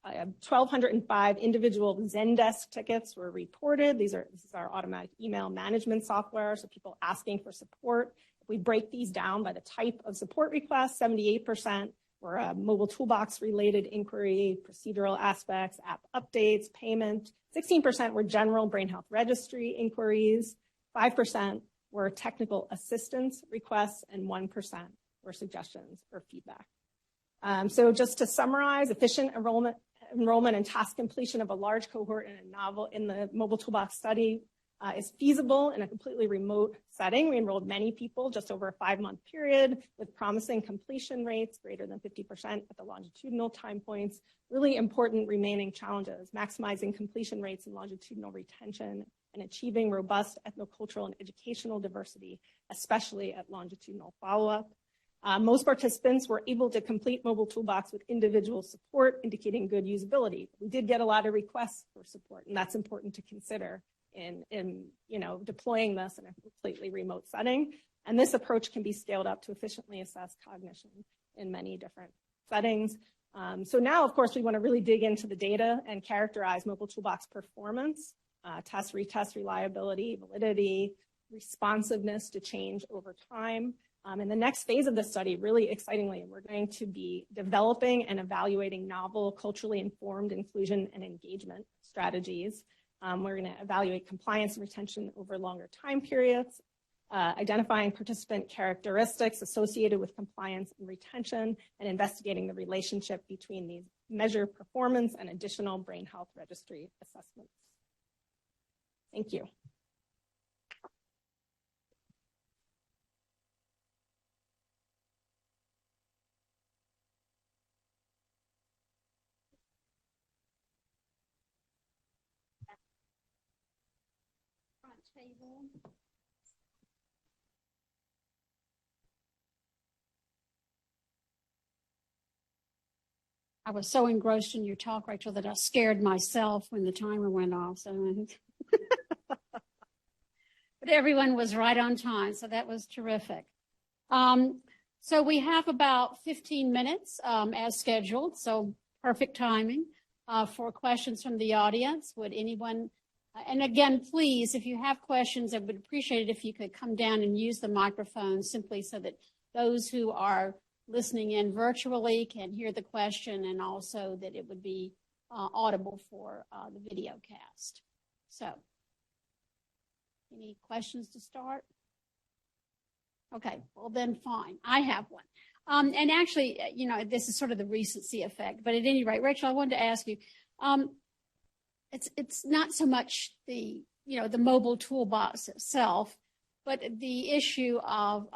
1,205 individual Zendesk tickets were reported. This is our automatic email management software, so people asking for support. If we break these down by the type of support request, 78% were Mobile Toolbox related inquiry, procedural aspects, app updates, payment. 16% were general brain health registry inquiries. 5% were technical assistance requests, and 1% were suggestions or feedback. So just to summarize, efficient enrollment and task completion of a large cohort in the Mobile Toolbox study is feasible in a completely remote setting. We enrolled many people just over a 5-month period with promising completion rates greater than 50% at the longitudinal time points. Really important remaining challenges: maximizing completion rates and longitudinal retention, and achieving robust ethnocultural and educational diversity, especially at longitudinal follow-up. Most participants were able to complete Mobile Toolbox with individual support, indicating good usability. We did get a lot of requests for support, and that's important to consider in deploying this in a completely remote setting. And this approach can be scaled up to efficiently assess cognition in many different settings. So now, of course, we want to really dig into the data and characterize Mobile Toolbox performance, test, retest, reliability, validity, responsiveness to change over time. In the next phase of the study, really excitingly, we're going to be developing and evaluating novel, culturally informed inclusion and engagement strategies. We're going to evaluate compliance and retention over longer time periods, identifying participant characteristics associated with compliance and retention, and investigating the relationship between these measured performance and additional brain health registry assessments. Thank you. Table. I was so engrossed in your talk, Rachel, that I scared myself when the timer went off. So, but everyone was right on time, so that was terrific. So we have about 15 minutes as scheduled, so perfect timing for questions from the audience. Would anyone? And again, please, if you have questions, I would appreciate it if you could come down and use the microphone simply so that those who are listening in virtually can hear the question, and also that it would be audible for the video cast. So, any questions to start? Okay, well then fine. I have one. And actually, this is sort of the recency effect, but at any rate, Rachel, I wanted to ask you, it's not so much the Mobile Toolbox itself, but the issue of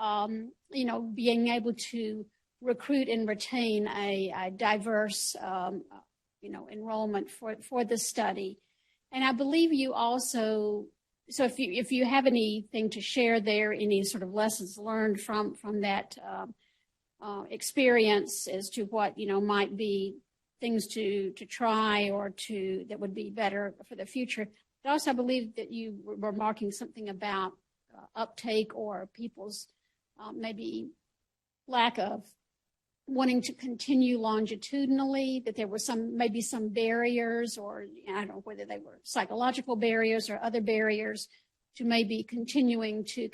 being able to recruit and retain a diverse enrollment for the study. And I believe you also, so if you have anything to share there, any sort of lessons learned from that experience as to what might be things to try or that would be better for the future. But also, I believe that you were remarking something about uptake or people's maybe lack of wanting to continue longitudinally, that there were maybe some barriers, or I don't know whether they were psychological barriers or other barriers to maybe continuing to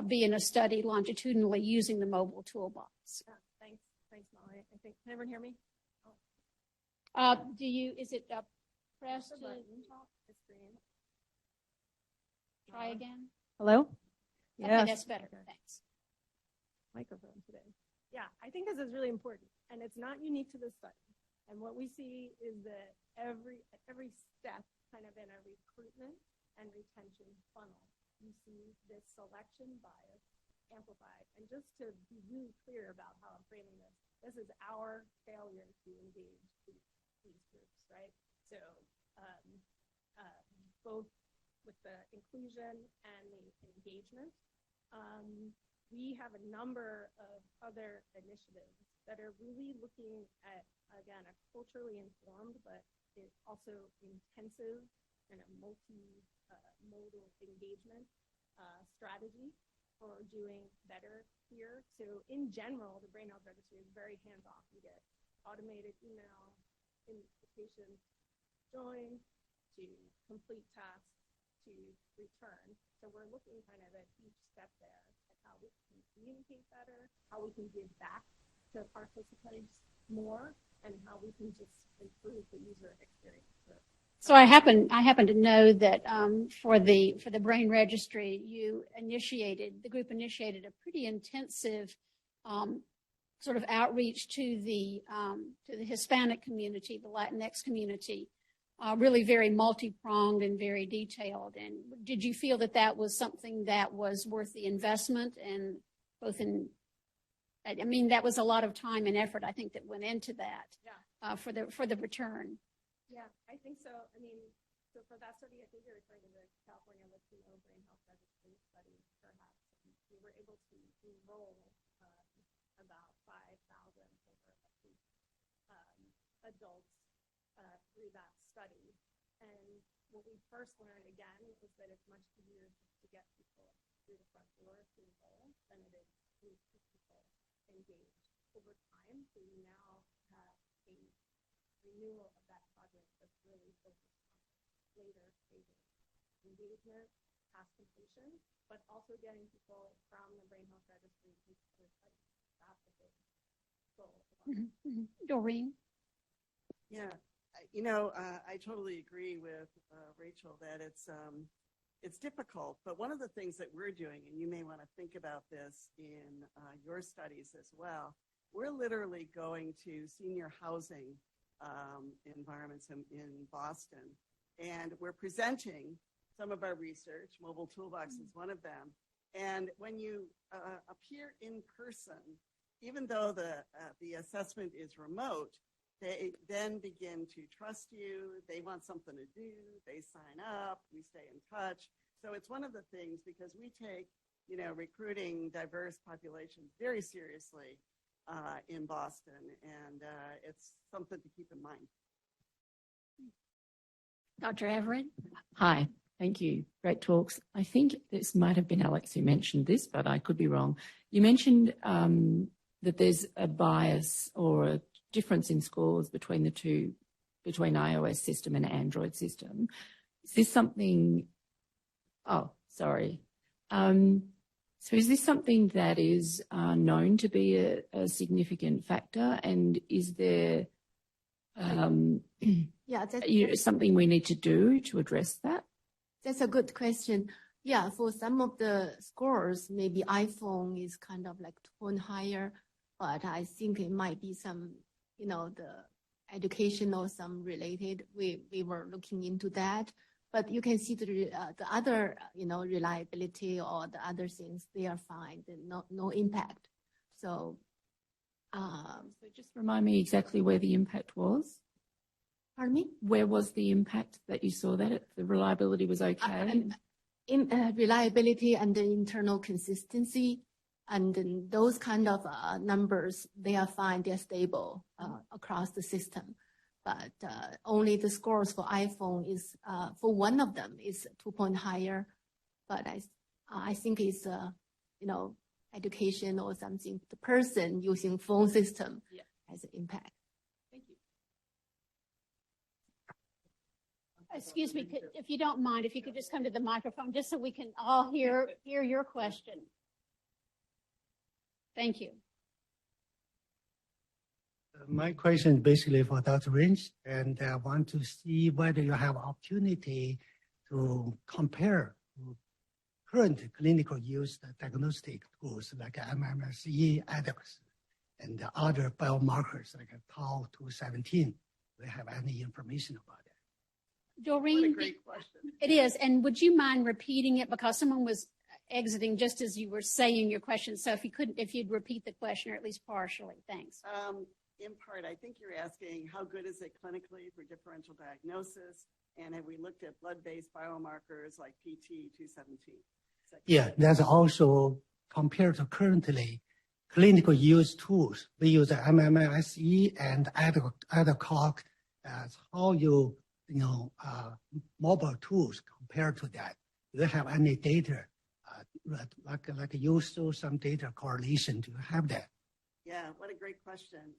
be in a study longitudinally using the Mobile Toolbox. Yeah, thanks, Molly. I think, can everyone hear me? Is it press to talk? The screen. Try again? Hello? Okay, Yes. that's better. Thanks. Microphone today. Yeah, I think this is really important, and it's not unique to this study. And what we see is that every step kind of in a recruitment and retention funnel, you see this selection bias amplified. And just to be really clear about how I'm framing this is our failure to engage these groups, right? So both with the inclusion and the engagement, we have a number of other initiatives that are really looking at, again, a culturally informed, but it's also intensive and a multi-modal engagement strategy for doing better here. So in general, the Brain Health Registry is very hands-off. You get automated email invitations to join, to complete tasks, to return. So we're looking kind of at each step there, at how we can communicate better, how we can give back to participants more, and how we can just improve the user experience. So I happen to know that for the Brain Registry, the group initiated a pretty intensive sort of outreach to the Hispanic community, the Latinx community, really very multi-pronged and very detailed. And did you feel that was something that was worth the investment? And that was a lot of time and effort, I think, that went into that. Yeah. For the return. Yeah, I think so. So for that study, I think you're referring to the California Latino Brain Health Registry study, perhaps. We were able to enroll about 5,000 adults through that study. And what we first learned again is that it's much easier to get people through the front door to enroll than it is to keep people engaged over time. So we now have a renewal of that project that's really focused on later stages engagement past completion, but also getting people from the Brain Health Registry into the study. That's a big goal. Dorene? Yeah, I totally agree with Rachel that it's difficult, but one of the things that we're doing, and you may want to think about this in your studies as well, we're literally going to senior housing environments in Boston, and we're presenting some of our research. Mobile Toolbox is one of them. And when you appear in person, even though the assessment is remote, they then begin to trust you. They want something to do. They sign up. We stay in touch. So it's one of the things, because we take, recruiting diverse populations very seriously in Boston, and it's something to keep in mind. Dr. Everett? Hi, thank you. Great talks. I think this might have been Alex who mentioned this, but I could be wrong. You mentioned that there's a bias or a difference in scores between the two, between iOS system and Android system. Is this something, so is this something that is known to be a significant factor? And is there something we need to do to address that? That's a good question. Yeah, for some of the scores, maybe iPhone is kind of like 2 points higher, but I think it might be some, the educational, some related. We were looking into that, but you can see the other, reliability or the other things, they are fine, no impact. So just remind me exactly where the impact was. Pardon me? Where was the impact that you saw that the reliability was okay? In reliability and the internal consistency, and then those kind of numbers, they are fine, they're stable across the system. But only the scores for iPhone is, for one of them, is 2 points higher. But I think it's, education or something. The person using phone system has an impact. Thank you. Excuse me, if you don't mind, if you could just come to the microphone, just so we can all hear your question. Thank you. My question is basically for Dr. Rentz, and I want to see whether you have opportunity to compare current clinical use diagnostic tools like MMSE, ADAS, and the other biomarkers like tau 217. Do you have any information about that? Dorene, What a great question. It is. And would you mind repeating it, because someone was exiting just as you were saying your question. So if you'd repeat the question, or at least partially. Thanks. In part, I think you're asking how good is it clinically for differential diagnosis, and have we looked at blood-based biomarkers like PT217? Yeah, that's also compared to currently clinical use tools. We use the MMSE and ADACOG as how mobile tools compared to that. Do you have any data, like you saw some data correlation to have that? Yeah, what a great question.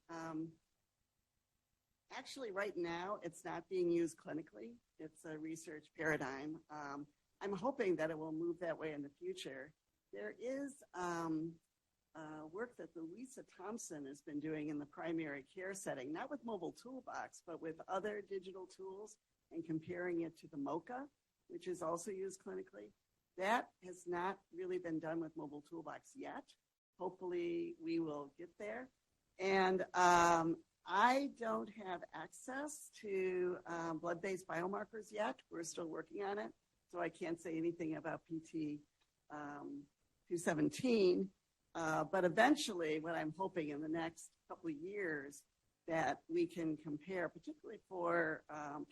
Actually, right now, it's not being used clinically. It's a research paradigm. I'm hoping that it will move that way in the future. There is work that Louisa Thompson has been doing in the primary care setting, not with Mobile Toolbox, but with other digital tools, and comparing it to the MoCA, which is also used clinically. That has not really been done with Mobile Toolbox yet. Hopefully we will get there. And I don't have access to blood-based biomarkers yet. We're still working on it, so I can't say anything about PT217. But eventually, what I'm hoping in the next couple of years, that we can compare, particularly for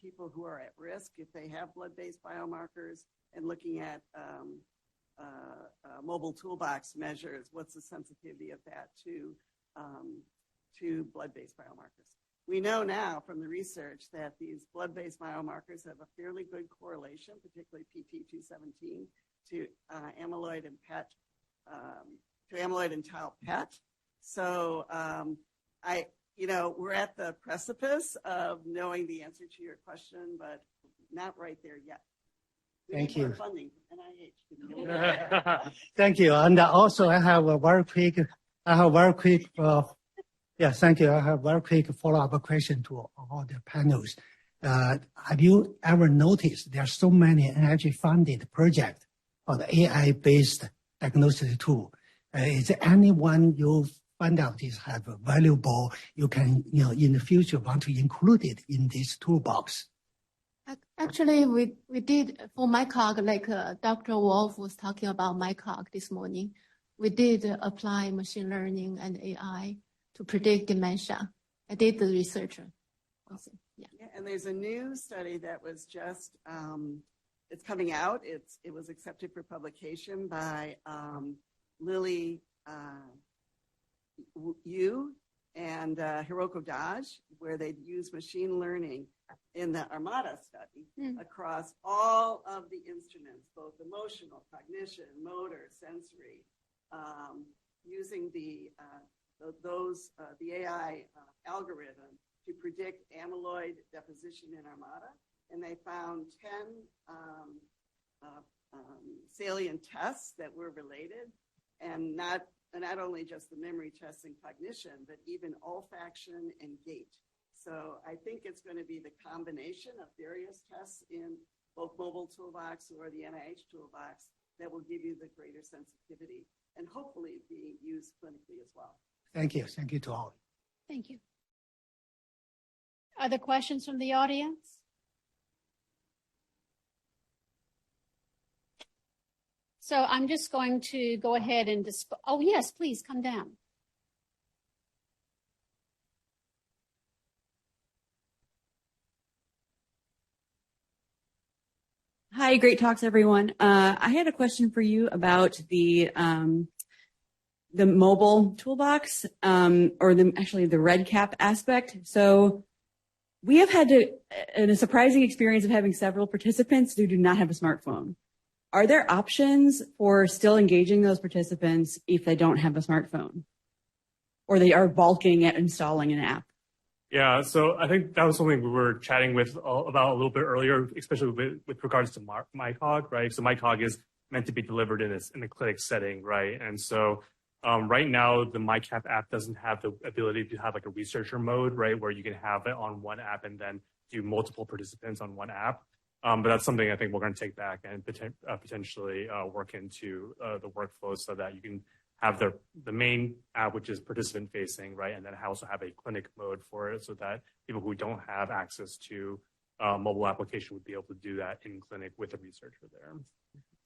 people who are at risk, if they have blood-based biomarkers, and looking at Mobile Toolbox measures, what's the sensitivity of that to to blood-based biomarkers. We know now from the research that these blood-based biomarkers have a fairly good correlation, particularly PT217, to amyloid and PET, to amyloid and tau PET. So we're at the precipice of knowing the answer to your question, but not right there yet. Thank you. Funding from NIH. Thank you. And also I have a very quick thank you. I have a very quick follow-up question to all the panels. Have you ever noticed there are so many NIH-funded projects for the AI-based diagnostic tool? Is there anyone you find out is have a valuable, you can, in the future want to include it in this toolbox? Actually, we did for MyCog, like Dr. Wolf was talking about MyCog this morning. We did apply machine learning and AI to predict dementia. I did the research. Also. Yeah, and there's a new study that was just, it's coming out. It was accepted for publication by Lily Yu and Hiroko Dodge, where they use machine learning in the Amara study across all of the instruments, both emotional, cognition, motor, sensory, using the AI algorithm to predict amyloid deposition in Amara, and they found 10 salient tests that were related, and not only just the memory tests and cognition, but even olfaction and gait. So I think it's going to be the combination of various tests in both Mobile Toolbox or the NIH Toolbox that will give you the greater sensitivity and hopefully be used clinically as well. Thank you. Thank you to all. Thank you. Other questions from the audience? So I'm just going to go ahead and oh yes, please come down. Hi, great talks, everyone. I had a question for you about the mobile toolbox, or the REDCap aspect. So we have had a surprising experience of having several participants who do not have a smartphone. Are there options for still engaging those participants if they don't have a smartphone, or they are balking at installing an app? Yeah, so I think that was something we were chatting about a little bit earlier, especially with regards to MyCog, right? So MyCog is meant to be delivered in a clinic setting, right? And so right now, the MyCap app doesn't have the ability to have like a researcher mode, right? Where you can have it on one app and then do multiple participants on one app. But that's something I think we're going to take back and potentially work into the workflow so that you can have the main app, which is participant facing, right? And then also have a clinic mode for it so that people who don't have access to mobile application would be able to do that in clinic with a researcher there.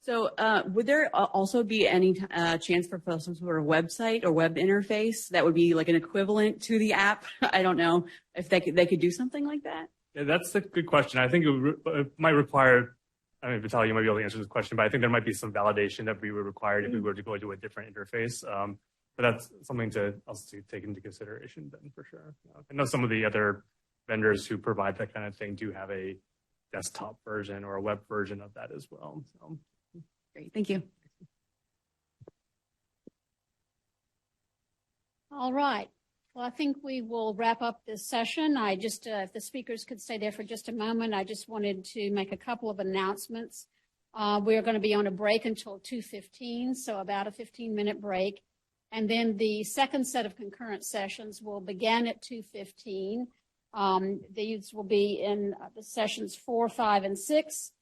So would there also be any chance for some sort of website or web interface that would be like an equivalent to the app? I don't know if they could do something like that. Yeah, that's a good question. I think it might require, I mean, Vitaly, you might be able to answer this question, but I think there might be some validation that we were required if we were to go to a different interface. But that's something to also take into consideration then for sure. I know some of the other vendors who provide that kind of thing do have a desktop version or a web version of that as well. So. Great, thank you. All right. Well, I think we will wrap up this session. I just, if the speakers could stay there for just a moment, I just wanted to make a couple of announcements. We are going to be on a break until 2:15, so about a 15-minute break. And then the second set of concurrent sessions will begin at 2:15. These will be in the sessions 4, 5, and 6,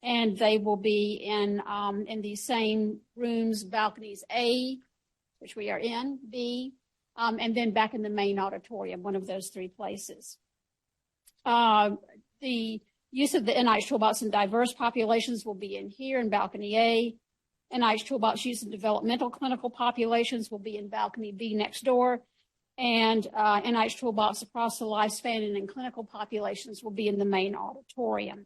and they will be in the same rooms, balconies A, which we are in, B, and then back in the main auditorium, one of those three places. The use of the NIH Toolbox in diverse populations will be in here in balcony A. NIH Toolbox use in developmental clinical populations will be in balcony B next door. And NIH Toolbox across the lifespan and in clinical populations will be in the main auditorium.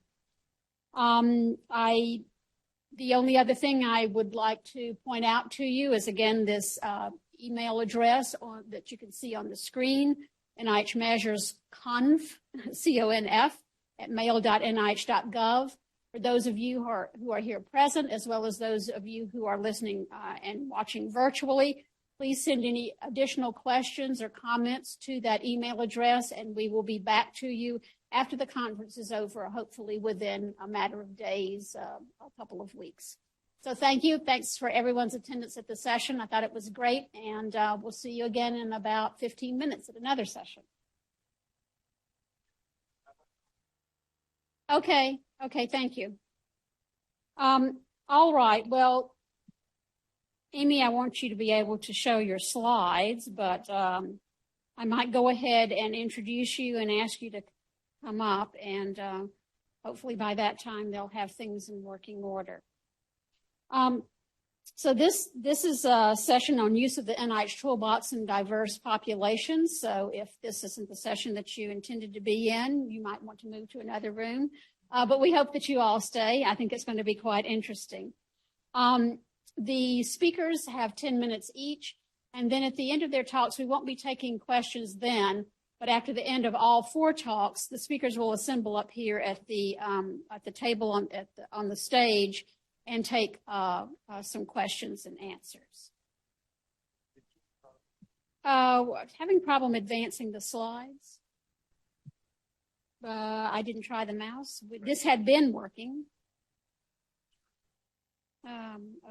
The only other thing I would like to point out to you is, again, this email address that you can see on the screen. NIH measures conf, C-O-N-F, at mail.nih.gov. For those of you who are here present, as well as those of you who are listening and watching virtually, please send any additional questions or comments to that email address, and we will be back to you after the conference is over, hopefully within a matter of days, a couple of weeks. So thank you. Thanks for everyone's attendance at the session. I thought it was great, and we'll see you again in about 15 minutes at another session. Okay, thank you. All right, well, Amy, I want you to be able to show your slides, but I might go ahead and introduce you and ask you to come up, and hopefully by that time they'll have things in working order. So this is a session on use of the NIH Toolbox in diverse populations. So if this isn't the session that you intended to be in, you might want to move to another room. But we hope that you all stay. I think it's going to be quite interesting. The speakers have 10 minutes each. And then at the end of their talks, we won't be taking questions then. But after the end of all 4 talks, the speakers will assemble up here at the table on the stage and take some questions and answers. Having problem advancing the slides. I didn't try the mouse. This had been working.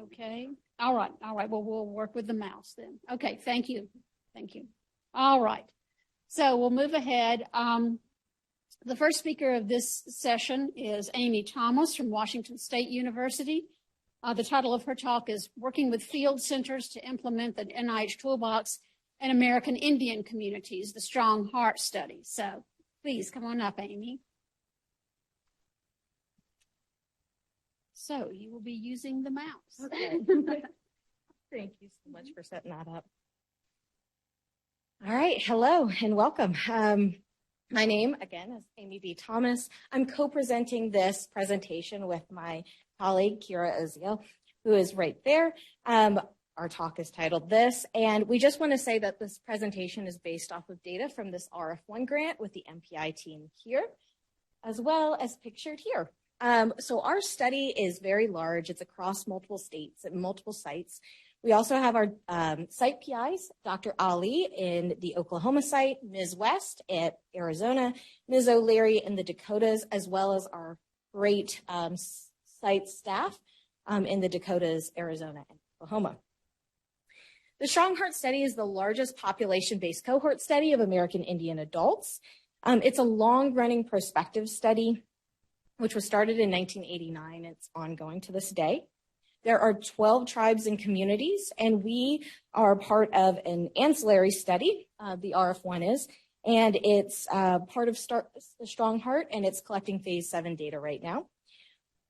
Okay. All right. Well, we'll work with the mouse then. Okay. Thank you. All right. So we'll move ahead. The first speaker of this session is Amy Thomas from Washington State University. The title of her talk is Working with Field Centers to Implement the NIH Toolbox in American Indian Communities, the Strong Heart Study. So please come on up, Amy. So you will be using the mouse. Okay. Thank you so much for setting that up. All right. Hello and welcome. My name, again, is Amy B. Thomas. I'm co-presenting this presentation with my colleague, Kira Oziel, who is right there. Our talk is titled this, and we just want to say that this presentation is based off of data from this RF1 grant with the MPI team here, as well as pictured here. So our study is very large. It's across multiple states and multiple sites. We also have our site PIs, Dr. Ali in the Oklahoma site, Ms. West at Arizona, Ms. O'Leary in the Dakotas, as well as our great site staff in the Dakotas, Arizona, and Oklahoma. The Strong Heart Study is the largest population-based cohort study of American Indian adults. It's a long-running prospective study, which was started in 1989. It's ongoing to this day. There are 12 tribes and communities, and we are part of an ancillary study, the RF1 is, and it's part of the Strong Heart, and it's collecting phase 7 data right now.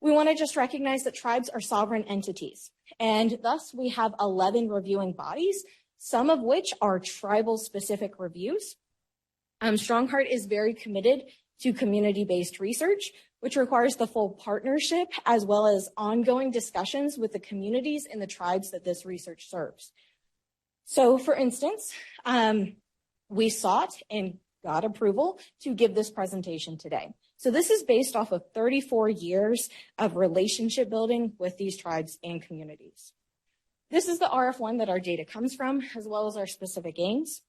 We want to just recognize that tribes are sovereign entities, and thus we have 11 reviewing bodies, some of which are tribal-specific reviews. Strong Heart is very committed to community-based research, which requires the full partnership as well as ongoing discussions with the communities and the tribes that this research serves. So, for instance, we sought and got approval to give this presentation today. So this is based off of 34 years of relationship building with these tribes and communities. This is the RF1 that our data comes from, as well as our specific aims.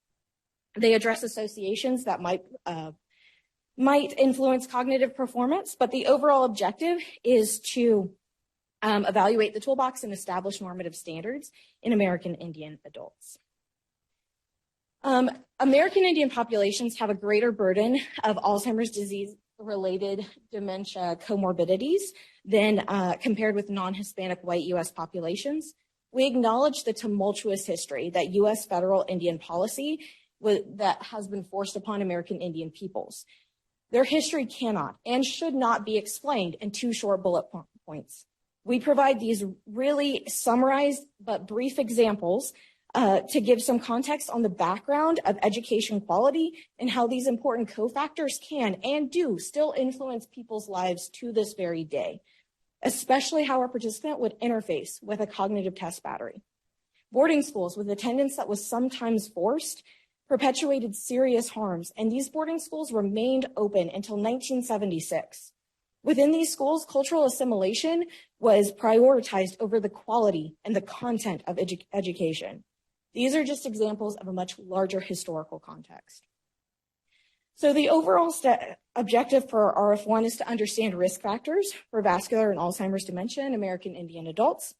They address associations that might influence cognitive performance, but the overall objective is to evaluate the toolbox and establish normative standards in American Indian adults. American Indian populations have a greater burden of Alzheimer's disease-related dementia comorbidities than compared with non-Hispanic white U.S. populations. We acknowledge the tumultuous history that U.S. federal Indian policy that has been forced upon American Indian peoples. Their history cannot and should not be explained in 2 short bullet points. We provide these really summarized but brief examples to give some context on the background of education quality and how these important cofactors can and do still influence people's lives to this very day, especially how a participant would interface with a cognitive test battery. Boarding schools with attendance that was sometimes forced perpetuated serious harms, and these boarding schools remained open until 1976. Within these schools, cultural assimilation was prioritized over the quality and the content of education. These are just examples of a much larger historical context. So the overall objective for RF1 is to understand risk factors for vascular and Alzheimer's dementia in American Indian adults,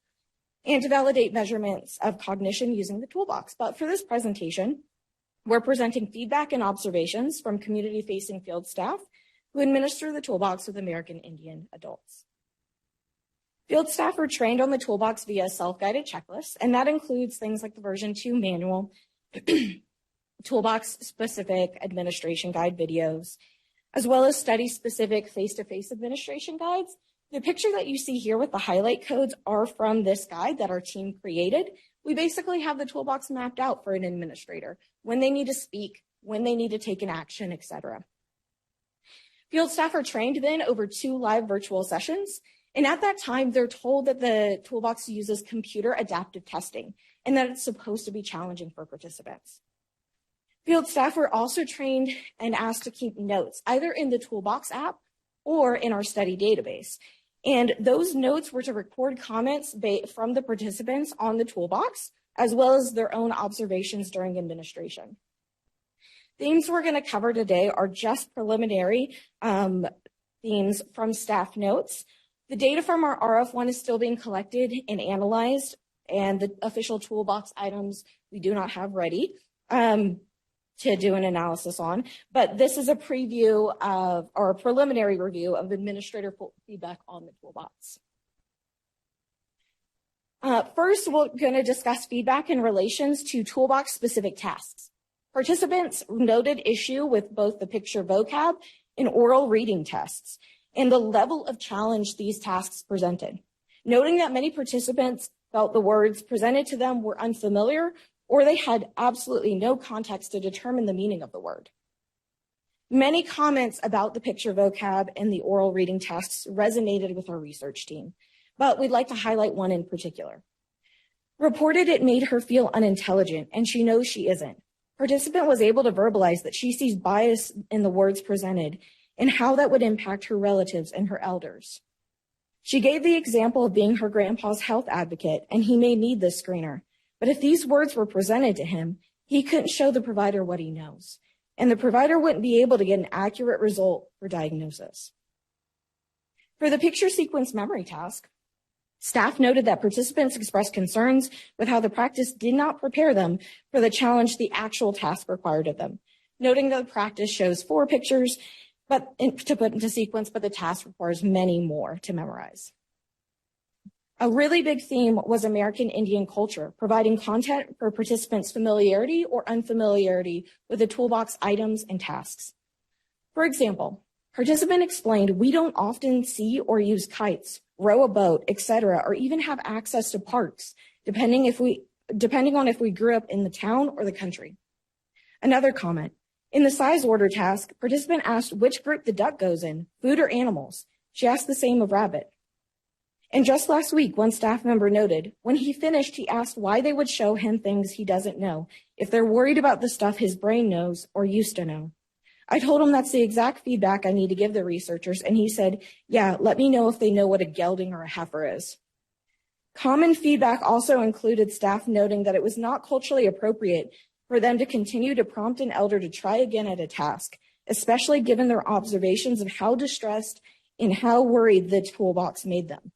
and to validate measurements of cognition using the toolbox. But for this presentation, we're presenting feedback and observations from community-facing field staff who administer the toolbox with American Indian adults. Field staff are trained on the toolbox via self-guided checklists, and that includes things like the version 2 manual, toolbox-specific administration guide videos, as well as study-specific face-to-face administration guides. The picture that you see here with the highlight codes are from this guide that our team created. We basically have the toolbox mapped out for an administrator, when they need to speak, when they need to take an action, etc. Field staff are trained then over 2 live virtual sessions, and at that time, they're told that the toolbox uses computer adaptive testing and that it's supposed to be challenging for participants. Field staff were also trained and asked to keep notes, either in the toolbox app or in our study database. And those notes were to record comments from the participants on the toolbox, as well as their own observations during administration. Themes we're going to cover today are just preliminary themes from staff notes. The data from our RF1 is still being collected and analyzed, and the official toolbox items we do not have ready to do an analysis on, but this is a preview of, or a preliminary review of administrator feedback on the toolbox. First, we're going to discuss feedback in relations to toolbox-specific tasks. Participants noted issue with both the picture vocab and oral reading tests and the level of challenge these tasks presented, noting that many participants felt the words presented to them were unfamiliar or they had absolutely no context to determine the meaning of the word. Many comments about the picture vocab and the oral reading tests resonated with our research team, but we'd like to highlight one in particular. Reported it made her feel unintelligent, and she knows she isn't. Participant was able to verbalize that she sees bias in the words presented and how that would impact her relatives and her elders. She gave the example of being her grandpa's health advocate, and he may need this screener. But if these words were presented to him, he couldn't show the provider what he knows, and the provider wouldn't be able to get an accurate result for diagnosis. For the picture sequence memory task, staff noted that participants expressed concerns with how the practice did not prepare them for the challenge the actual task required of them, noting that the practice shows 4 pictures to put into sequence, but the task requires many more to memorize. A really big theme was American Indian culture, providing content for participants' familiarity or unfamiliarity with the toolbox items and tasks. For example, participant explained, we don't often see or use kites, row a boat, etc., or even have access to parks, depending on if we grew up in the town or the country. Another comment, in the size order task, participant asked which group the duck goes in, food or animals. She asked the same of rabbit. And just last week, one staff member noted, when he finished, he asked why they would show him things he doesn't know, if they're worried about the stuff his brain knows or used to know. I told him that's the exact feedback I need to give the researchers, and he said, yeah, let me know if they know what a gelding or a heifer is. Common feedback also included staff noting that it was not culturally appropriate for them to continue to prompt an elder to try again at a task, especially given their observations of how distressed and how worried the toolbox made them.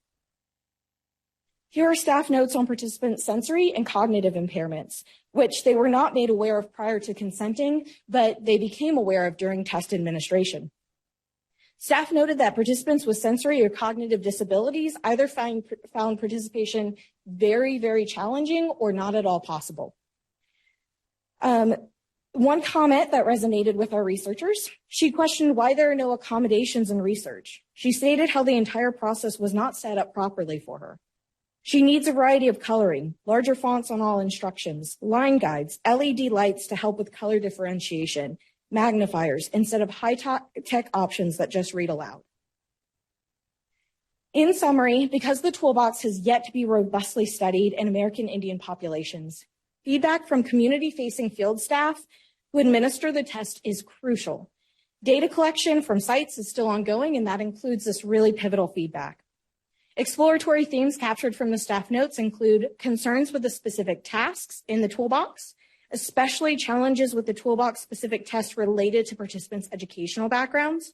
Here are staff notes on participants' sensory and cognitive impairments, which they were not made aware of prior to consenting, but they became aware of during test administration. Staff noted that participants with sensory or cognitive disabilities either found participation very, very challenging or not at all possible. One comment that resonated with our researchers, she questioned why there are no accommodations in research. She stated how the entire process was not set up properly for her. She needs a variety of coloring, larger fonts on all instructions, line guides, LED lights to help with color differentiation, magnifiers, instead of high-tech options that just read aloud. In summary, because the toolbox has yet to be robustly studied in American Indian populations, feedback from community-facing field staff who administer the test is crucial. Data collection from sites is still ongoing, and that includes this really pivotal feedback. Exploratory themes captured from the staff notes include concerns with the specific tasks in the toolbox, especially challenges with the toolbox-specific tests related to participants' educational backgrounds,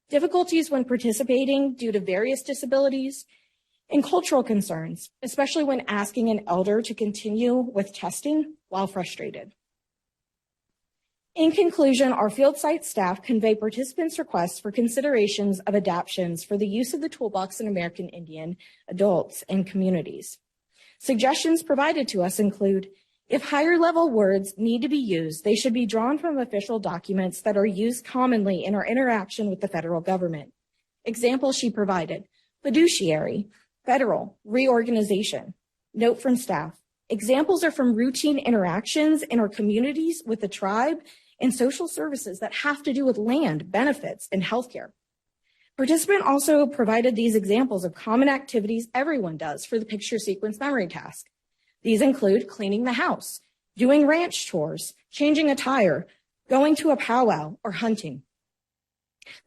difficulties when participating due to various disabilities, and cultural concerns, especially when asking an elder to continue with testing while frustrated. In conclusion, our field site staff convey participants' requests for considerations of adaptations for the use of the toolbox in American Indian adults and communities. Suggestions provided to us include, if higher level words need to be used, they should be drawn from official documents that are used commonly in our interaction with the federal government. Examples she provided: fiduciary, federal, reorganization. Note from staff: examples are from routine interactions in our communities with the tribe and social services that have to do with land, benefits, and healthcare. Participant also provided these examples of common activities everyone does for the picture sequence memory task. These include cleaning the house, doing ranch chores, changing a tire, going to a powwow, or hunting.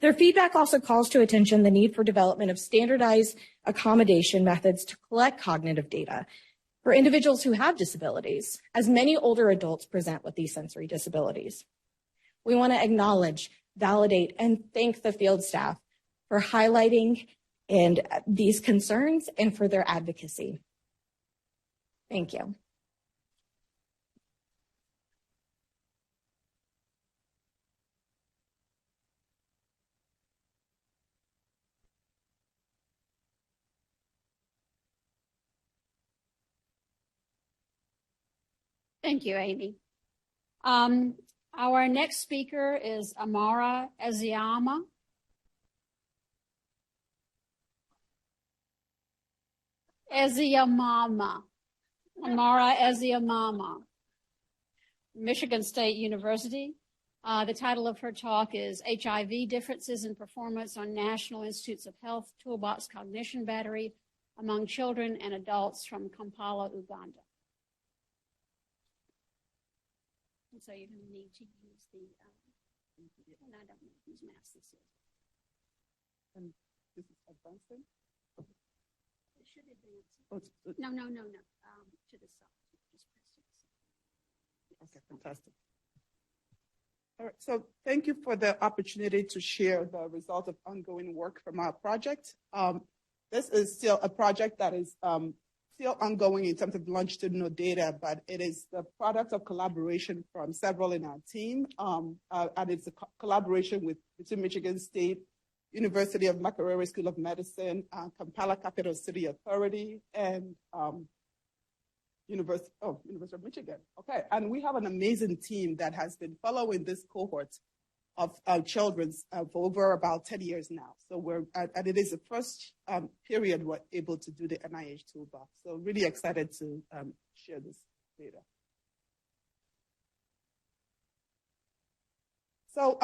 Their feedback also calls to attention the need for development of standardized accommodation methods to collect cognitive data for individuals who have disabilities, as many older adults present with these sensory disabilities. We want to acknowledge, validate, and thank the field staff for highlighting these concerns and for their advocacy. Thank you. Thank you, Amy. Our next speaker is Amara Ezeamama. Ezeamama. Amara Ezeamama, Michigan State University. The title of her talk is HIV Differences in Performance on National Institutes of Health Toolbox Cognition Battery Among Children and Adults from Kampala, Uganda. And so you're going to need to use the, and I don't know whose mask this is. And this is advancing? It should advance. No. To the side. Just press to the side. Okay, fantastic. All right, so thank you for the opportunity to share the result of ongoing work from our project. This is still a project that is still ongoing in terms of longitudinal data, but it is the product of collaboration from several in our team, and it's a collaboration between Michigan State University of Makerere School of Medicine, Kampala Capital City Authority, and University of Michigan. Okay, and we have an amazing team that has been following this cohort of children for over about 10 years now. So and it is the first period we're able to do the NIH Toolbox. So really excited to share this data. So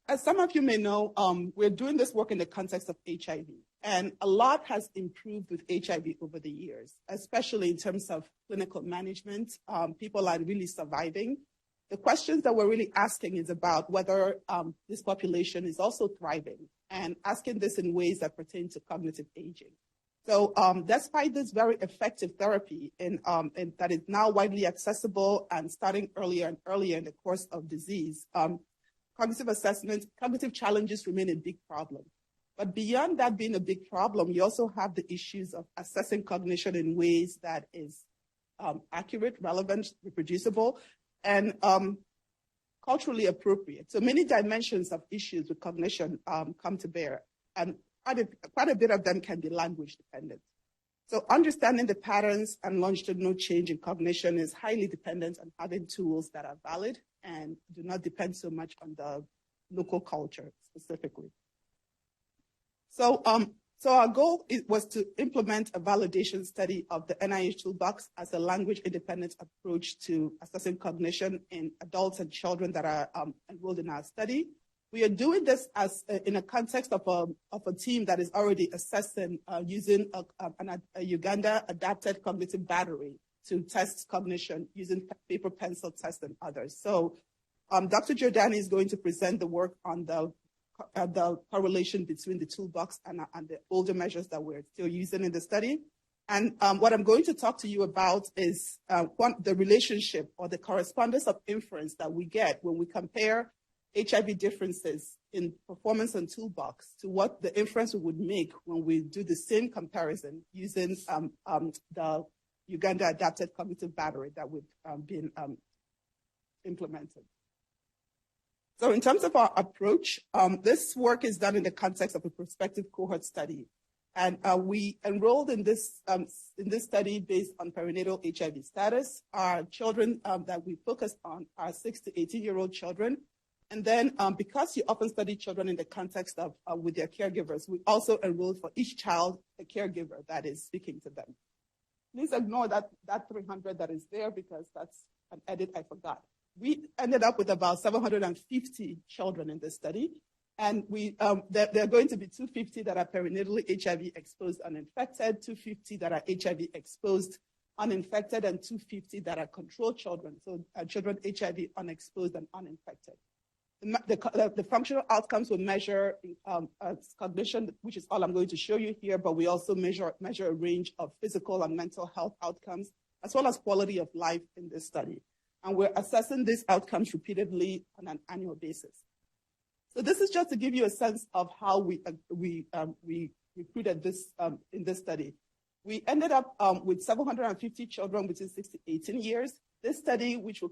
as some of you may know, we're doing this work in the context of HIV. And a lot has improved with HIV over the years, especially in terms of clinical management. People are really surviving. The questions that we're really asking is about whether this population is also thriving, and asking this in ways that pertain to cognitive aging. So despite this very effective therapy and that is now widely accessible and starting earlier and earlier in the course of disease, cognitive assessment, cognitive challenges remain a big problem. But beyond that being a big problem, you also have the issues of assessing cognition in ways that is accurate, relevant, reproducible, and culturally appropriate. So many dimensions of issues with cognition come to bear, and quite a bit of them can be language dependent. So understanding the patterns and longitudinal change in cognition is highly dependent on having tools that are valid and do not depend so much on the local culture specifically. So our goal was to implement a validation study of the NIH Toolbox as a language-independent approach to assessing cognition in adults and children that are enrolled in our study, We are doing this as in a context of a team that is already assessing using a Uganda adapted cognitive battery to test cognition using paper pencil tests and others. So Dr. Giordani is going to present the work on the correlation between the toolbox and the older measures that we're still using in the study. And what I'm going to talk to you about is the relationship or the correspondence of inference that we get when we compare HIV differences in performance on toolbox to what the inference we would make when we do the same comparison using the Uganda adapted cognitive battery that would been implemented. So in terms of our approach, this work is done in the context of a prospective cohort study. And we enrolled in this study based on perinatal HIV status. Our children that we focused on are 6 to 18-year-old children. And then because you often study children in the context of with their caregivers, we also enrolled for each child a caregiver that is speaking to them. Please ignore that 300 that is there because that's an edit I forgot. We ended up with about 750 children in this study. And there are going to be 250 that are perinatally HIV exposed uninfected, 250 that are HIV exposed uninfected, and 250 that are control children, so children HIV unexposed and uninfected. The functional outcomes will measure cognition, which is all I'm going to show you here, but we also measure a range of physical and mental health outcomes, as well as quality of life in this study. And we're assessing these outcomes repeatedly on an annual basis. So this is just to give you a sense of how we recruited this in this study. We ended up with 750 children between 6 to 18 years. This study, which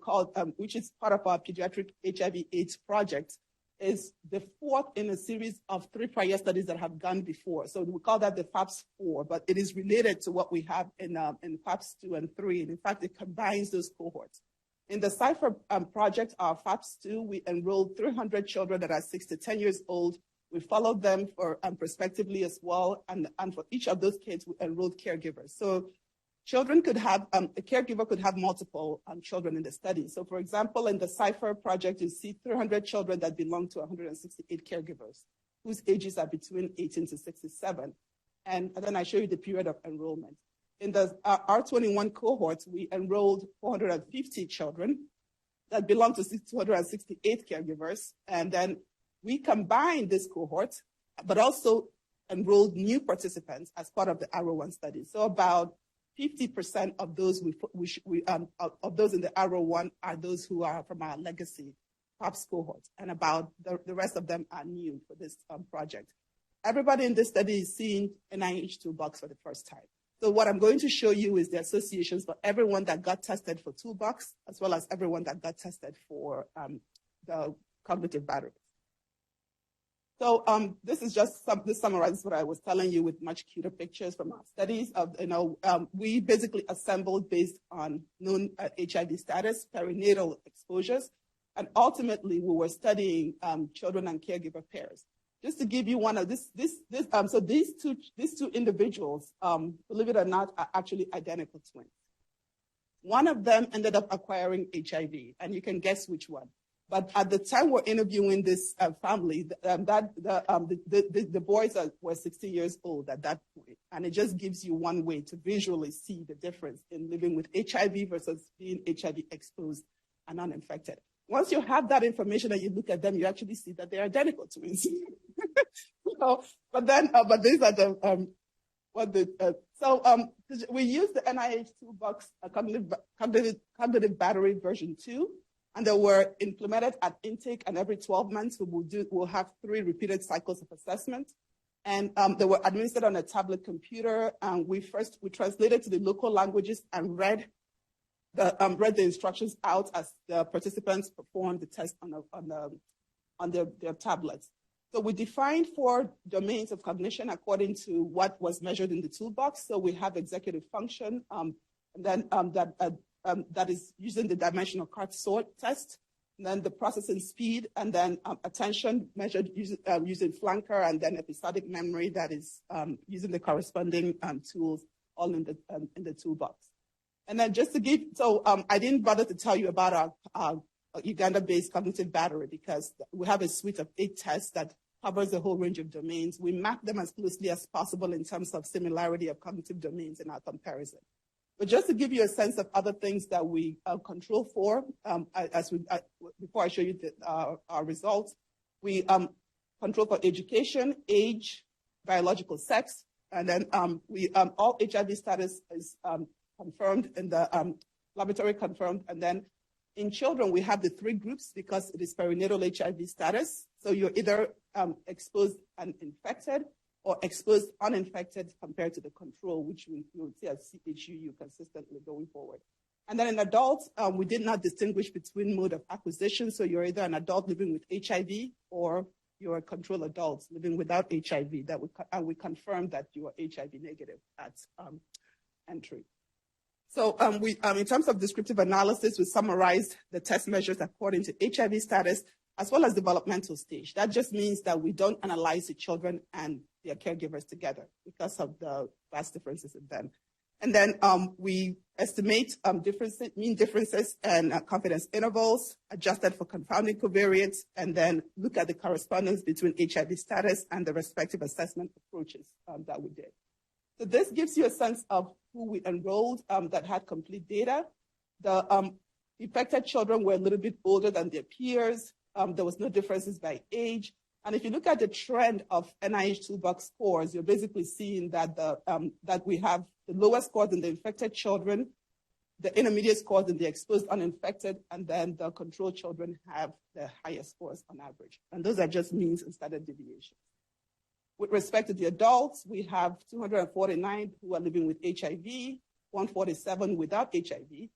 is part of our pediatric HIV/AIDS project, is the fourth in a series of 3 prior studies that have gone before. So we call that the FAPS4, but it is related to what we have in FAPS2 and 3. And in fact, it combines those cohorts. In the CIPHER project, our FAPS2, we enrolled 300 children that are 6 to 10 years old. We followed them for prospectively as well. And for each of those kids, we enrolled caregivers. So children could have, a caregiver could have multiple children in the study. So for example, in the CIPHER project, you see 300 children that belong to 168 caregivers whose ages are between 18 to 67. And then I show you the period of enrollment. In the R21 cohort, we enrolled 450 children that belong to 268 caregivers. And then we combined this cohort, but also enrolled new participants as part of the R01 study. So about 50% of those of those in the R01 are those who are from our legacy POPs cohort, and about the rest of them are new for this project. Everybody in this study is seeing NIH Toolbox for the first time. So what I'm going to show you is the associations for everyone that got tested for Toolbox, as well as everyone that got tested for the cognitive battery. So this is just this summarizes what I was telling you with much cuter pictures from our studies. We basically assembled based on known HIV status, perinatal exposures, and ultimately we were studying children and caregiver pairs. Just to give you one of so these two individuals, believe it or not, are actually identical twins. One of them ended up acquiring HIV, and you can guess which one. But at the time we're interviewing this family, the boys were 60 years old at that point. And it just gives you one way to visually see the difference in living with HIV versus being HIV exposed and uninfected. Once you have that information and you look at them, you actually see that they're identical twins. But these are the, we use the NIH Toolbox cognitive battery version 2. And they were implemented at intake, and every 12 months we'll have 3 repeated cycles of assessment. And they were administered on a tablet computer. And we translated to the local languages and read the instructions out as the participants performed the test on their tablets. So we defined 4 domains of cognition according to what was measured in the toolbox. So we have executive function, and then that is using the dimensional cart sort test, and then the processing speed, and then attention measured using flanker, and then episodic memory that is using the corresponding tools all in the toolbox. And then just to give, I didn't bother to tell you about our Uganda-based cognitive battery because we have a suite of 8 tests that covers a whole range of domains. We map them as closely as possible in terms of similarity of cognitive domains in our comparison. But just to give you a sense of other things that we control for, before I show you our results, we control for education, age, biological sex, and then all HIV status is confirmed in the laboratory confirmed, and then in children, we have the 3 groups because it is perinatal HIV status. So you're either exposed and infected or exposed uninfected compared to the control, which you would see as CHUU consistently going forward. And then in adults, we did not distinguish between mode of acquisition. So you're either an adult living with HIV or you're a control adult living without HIV. And we confirmed that you are HIV negative at entry. So in terms of descriptive analysis, we summarized the test measures according to HIV status as well as developmental stage. That just means that we don't analyze the children and their caregivers together because of the vast differences in them. And then we estimate mean differences and confidence intervals adjusted for confounding covariates, and then look at the correspondence between HIV status and the respective assessment approaches that we did. So this gives you a sense of who we enrolled that had complete data. The affected children were a little bit older than their peers. There was no differences by age. And if you look at the trend of NIH Toolbox scores, you're basically seeing that that we have the lowest scores in the infected children, the intermediate scores in the exposed uninfected, and then the control children have the highest scores on average. And those are just means and standard deviations. With respect to the adults, we have 249 who are living with HIV, 147 without HIV.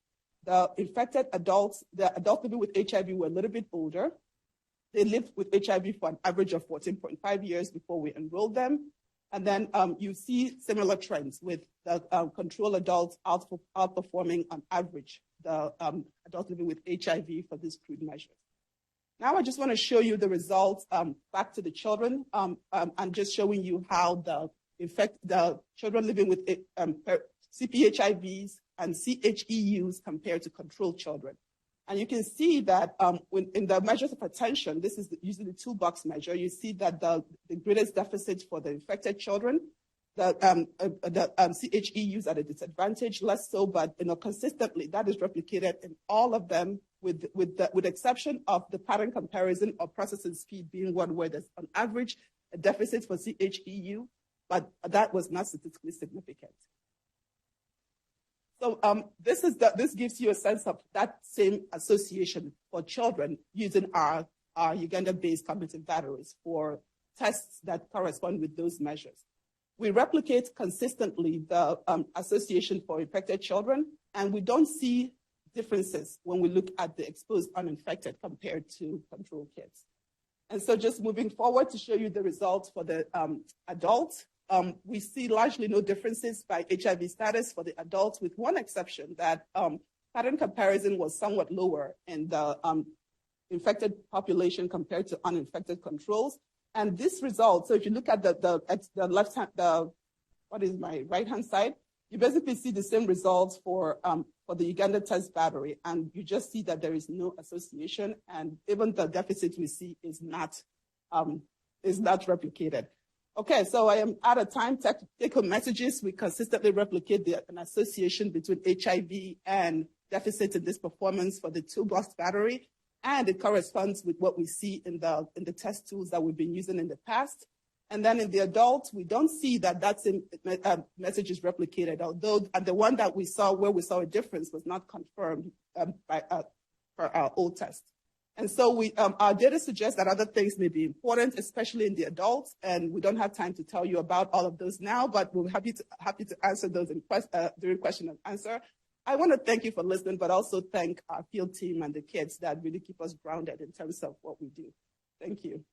The infected adults, the adults living with HIV were a little bit older. They lived with HIV for an average of 14.5 years before we enrolled them. And then you see similar trends with the control adults outperforming on average the adults living with HIV for these crude measures. Now I just want to show you the results back to the children. I'm just showing you how the children living with CPHIVs and CHEUs compared to control children. And you can see that in the measures of attention, this is usually the toolbox measure, you see that the greatest deficit for the infected children, the CHEUs at a disadvantage, less so, but consistently that is replicated in all of them with exception of the pattern comparison of processing speed being one where there's on average a deficit for CHEU, but that was not statistically significant. So this gives you a sense of that same association for children using our Uganda-based cognitive batteries for tests that correspond with those measures. We replicate consistently the association for infected children, and we don't see differences when we look at the exposed uninfected compared to control kids. And so just moving forward to show you the results for the adults, we see largely no differences by HIV status for the adults, with one exception that pattern comparison was somewhat lower in the infected population compared to uninfected controls. And this result, so if you look at the left hand, what is my right hand side, you basically see the same results for the Uganda test battery, and you just see that there is no association, and even the deficit we see is not replicated. Okay, so I am out of time. Take-home messages. We consistently replicate an association between HIV and deficits in this performance for the toolbox battery, and it corresponds with what we see in the test tools that we've been using in the past. And then in the adults, we don't see that same message is replicated, although the one that we saw where we saw a difference was not confirmed for our old test. And so our data suggests that other things may be important, especially in the adults, and we don't have time to tell you about all of those now, but we're happy to answer those during question and answer. I want to thank you for listening, but also thank our field team and the kids that really keep us grounded in terms of what we do. Thank you.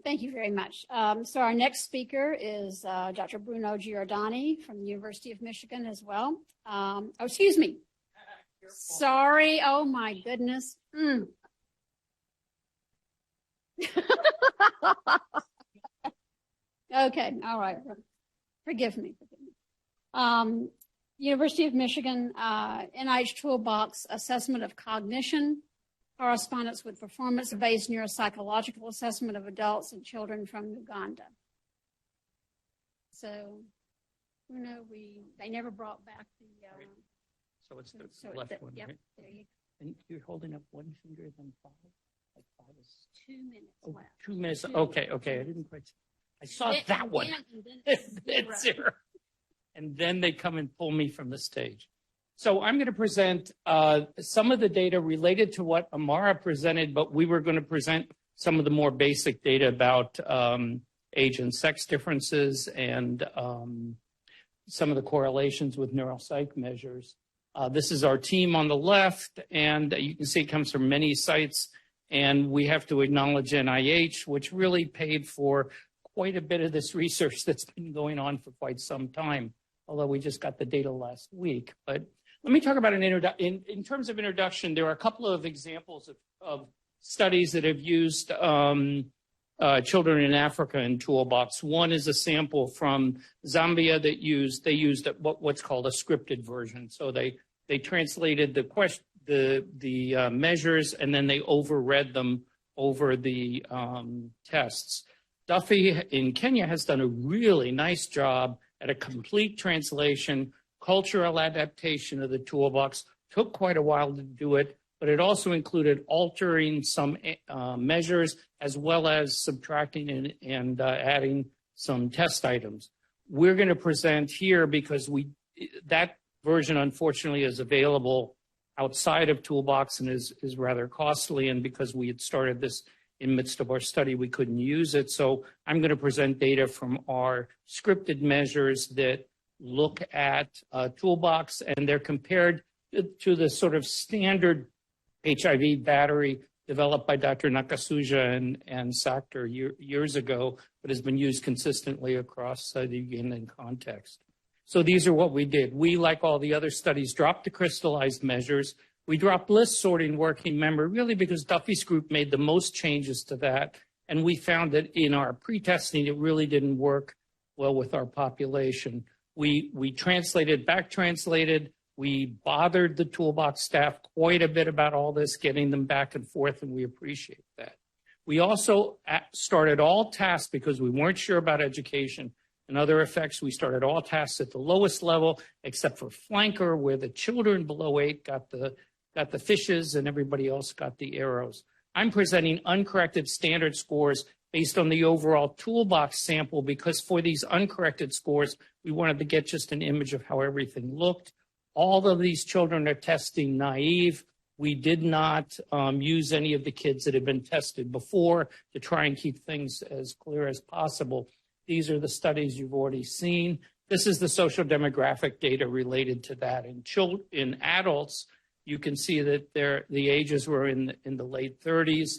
Thank you very much. So our next speaker is Dr. Bruno Giordani from the University of Michigan as well. Oh, excuse me. Sorry. Oh, my goodness. Okay. All right. Forgive me. University of Michigan, NIH Toolbox Assessment of Cognition, Correspondence with Performance-Based Neuropsychological Assessment of Adults and Children from Uganda. So, they never brought back the... So it's the left one, yep, right? there you go. And you're holding up one finger, then five? Like 5 is... 2 minutes left. 2 minutes. 2 Okay. I didn't quite... I saw that one. It's 0. And then they come and pull me from the stage. So I'm going to present some of the data related to what Amara presented, but we were going to present some of the more basic data about age and sex differences and some of the correlations with neuropsych measures. This is our team on the left, and you can see it comes from many sites, and we have to acknowledge NIH, which really paid for quite a bit of this research that's been going on for quite some time, although we just got the data last week. But let me talk about in terms of introduction, there are a couple of examples of studies that have used children in Africa in Toolbox. One is a sample from Zambia that they used what's called a scripted version. So they translated the measures and then they overread them over the tests. Duffy in Kenya has done a really nice job at a complete translation, cultural adaptation of the Toolbox. Took quite a while to do it, but it also included altering some measures as well as subtracting and adding some test items. We're going to present here because that version, unfortunately, is available outside of Toolbox and is rather costly, and because we had started this in midst of our study, we couldn't use it. So I'm going to present data from our scripted measures that look at Toolbox, and they're compared to the sort of standard HIV battery developed by Dr. Nakasuja and Sachter years ago, but has been used consistently across the Ugandan context. So these are what we did. We, like all the other studies, dropped the crystallized measures. We dropped list sorting working memory, really because Duffy's group made the most changes to that. And we found that in our pre-testing, it really didn't work well with our population. We back translated. We bothered the Toolbox staff quite a bit about all this, getting them back and forth, and we appreciate that. We also started all tasks because we weren't sure about education and other effects. We started all tasks at the lowest level, except for flanker, where the children below 8 got the fishes and everybody else got the arrows. I'm presenting uncorrected standard scores based on the overall Toolbox sample because for these uncorrected scores, we wanted to get just an image of how everything looked. All of these children are testing naive. We did not use any of the kids that had been tested before to try and keep things as clear as possible. These are the studies you've already seen. This is the social demographic data related to that. In adults, you can see that the ages were in the late 30s.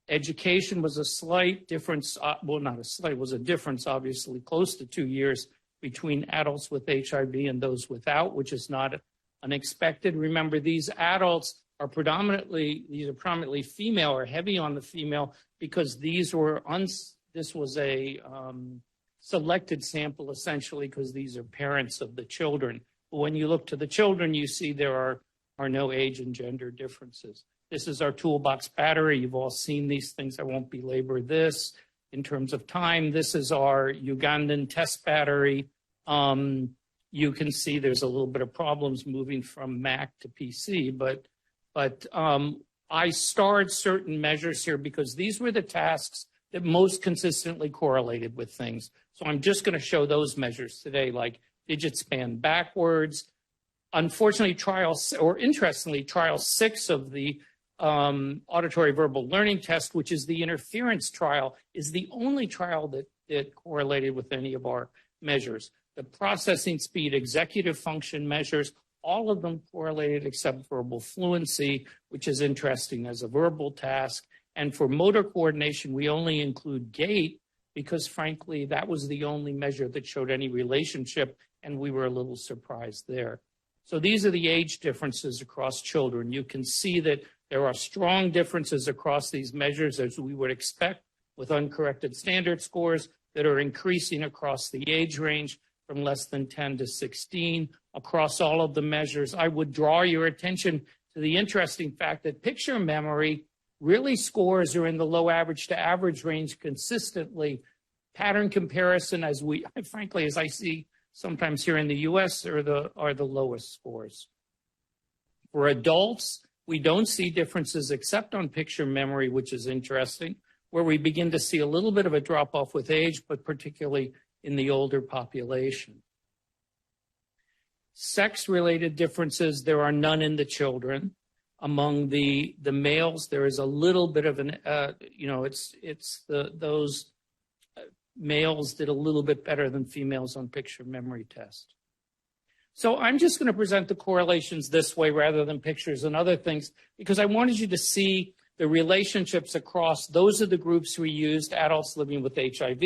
Education was a slight difference, was a difference, obviously, close to 2 years between adults with HIV and those without, which is not unexpected. Remember, these adults are predominantly female or heavy on the female because this was a selected sample essentially because these are parents of the children. But when you look to the children, you see there are no age and gender differences. This is our Toolbox battery. You've all seen these things. I won't belabor this. In terms of time, this is our Ugandan test battery. You can see there's a little bit of problems moving from Mac to PC, but I starred certain measures here because these were the tasks that most consistently correlated with things. So I'm just going to show those measures today, like digit span backwards. Unfortunately, interestingly, trial 6 of the auditory verbal learning test, which is the interference trial, is the only trial that correlated with any of our measures. The processing speed, executive function measures, all of them correlated except verbal fluency, which is interesting as a verbal task. And for motor coordination, we only include gait because, frankly, that was the only measure that showed any relationship, and we were a little surprised there. So these are the age differences across children. You can see that there are strong differences across these measures, as we would expect with uncorrected standard scores that are increasing across the age range from less than 10 to 16 across all of the measures. I would draw your attention to the interesting fact that picture memory really scores are in the low average to average range consistently. Pattern comparison, as I see sometimes here in the US, are the lowest scores. For adults, we don't see differences except on picture memory, which is interesting, where we begin to see a little bit of a drop off with age, but particularly in the older population. Sex-related differences, there are none in the children. Among the males, there is a little bit of an, those males did a little bit better than females on picture memory test. So I'm just going to present the correlations this way rather than pictures and other things, because I wanted you to see the relationships across. Those are the groups we used: adults living with HIV,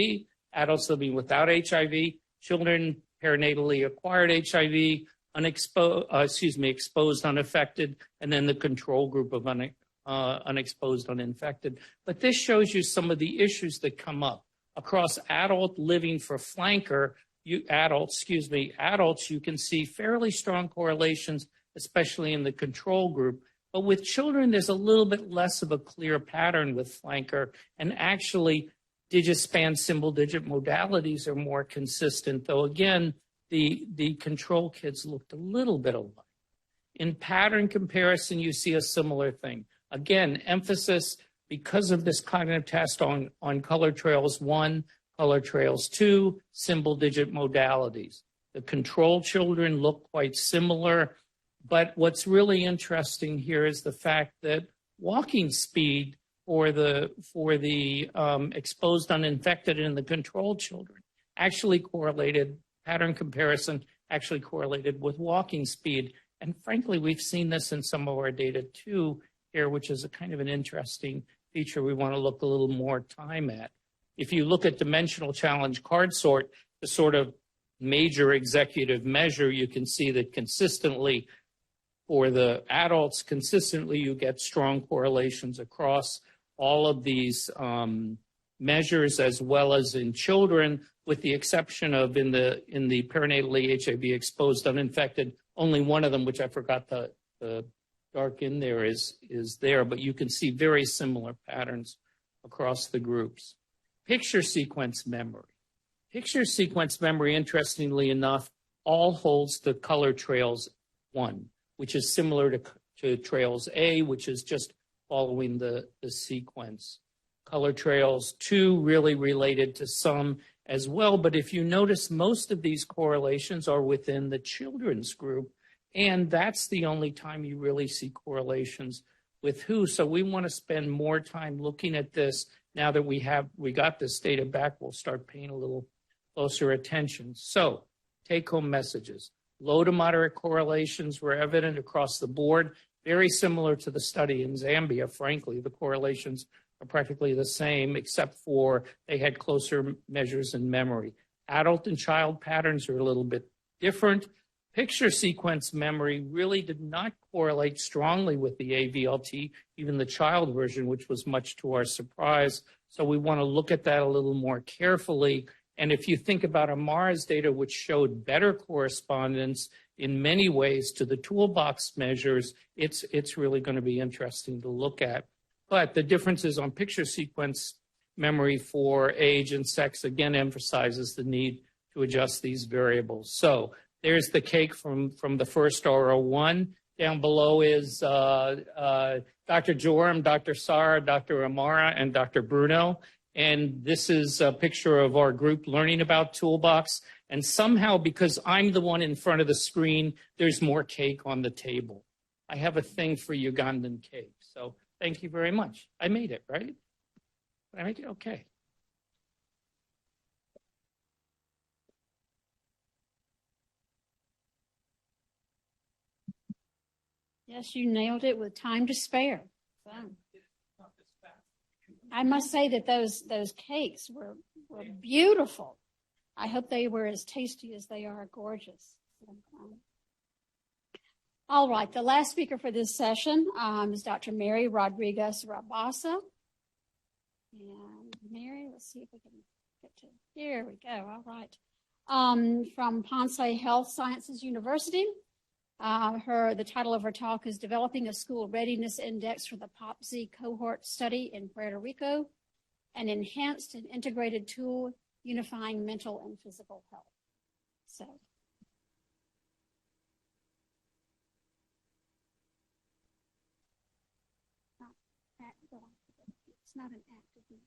adults living without HIV, children perinatally acquired HIV, exposed unaffected, and then the control group of unexposed uninfected. But this shows you some of the issues that come up. Across adult living for flanker, adults, you can see fairly strong correlations, especially in the control group. But with children, there's a little bit less of a clear pattern with flanker, and actually digispan symbol-digit modalities are more consistent, though again, the control kids looked a little bit alike. In pattern comparison, you see a similar thing. Again, emphasis, because of this cognitive test, on color trails 1, color trails 2, symbol-digit modalities. The control children look quite similar, but what's really interesting here is the fact that walking speed for the exposed uninfected and the control children actually correlated, pattern comparison actually correlated with walking speed. And frankly, we've seen this in some of our data too here, which is a kind of an interesting feature we want to look a little more time at. If you look at dimensional challenge card sort, the sort of major executive measure, you can see that consistently for the adults, consistently you get strong correlations across all of these measures, as well as in children, with the exception of in the perinatally HIV exposed uninfected. Only one of them, which I forgot the dark in there, is there, but you can see very similar patterns across the groups. Picture sequence memory. Picture sequence memory, interestingly enough, all holds the color trails 1, which is similar to trails A, which is just following the sequence. Color trails 2 really related to some as well, but if you notice, most of these correlations are within the children's group, and that's the only time you really see correlations with who. So we want to spend more time looking at this. Now that we got this data back, we'll start paying a little closer attention. So take-home messages. Low to moderate correlations were evident across the board, very similar to the study in Zambia. Frankly, the correlations are practically the same, except for they had closer measures in memory. Adult and child patterns are a little bit different. Picture sequence memory really did not correlate strongly with the AVLT, even the child version, which was much to our surprise. So we want to look at that a little more carefully. And if you think about Amara's data, which showed better correspondence in many ways to the toolbox measures, it's really going to be interesting to look at. But the differences on picture sequence memory for age and sex, again, emphasizes the need to adjust these variables. So there's the cake from the first R01. Down below is Dr. Joram, Dr. Sara, Dr. Amara, and Dr. Bruno. And this is a picture of our group learning about Toolbox. And somehow, because I'm the one in front of the screen, there's more cake on the table. I have a thing for Ugandan cake. So thank you very much. I made it, right? Did I make it? Okay. Yes, you nailed it with time to spare. So. I must say that those cakes were beautiful. I hope they were as tasty as they are gorgeous. All right, the last speaker for this session is Dr. Mary Rodriguez-Rabassa. And Mary, let's see if we can get to, here we go, all right. From Ponce Health Sciences University. The title of her talk is Developing a School Readiness Index for the POPZ Cohort Study in Puerto Rico, an enhanced and integrated tool unifying mental and physical health. So. It's not an active move.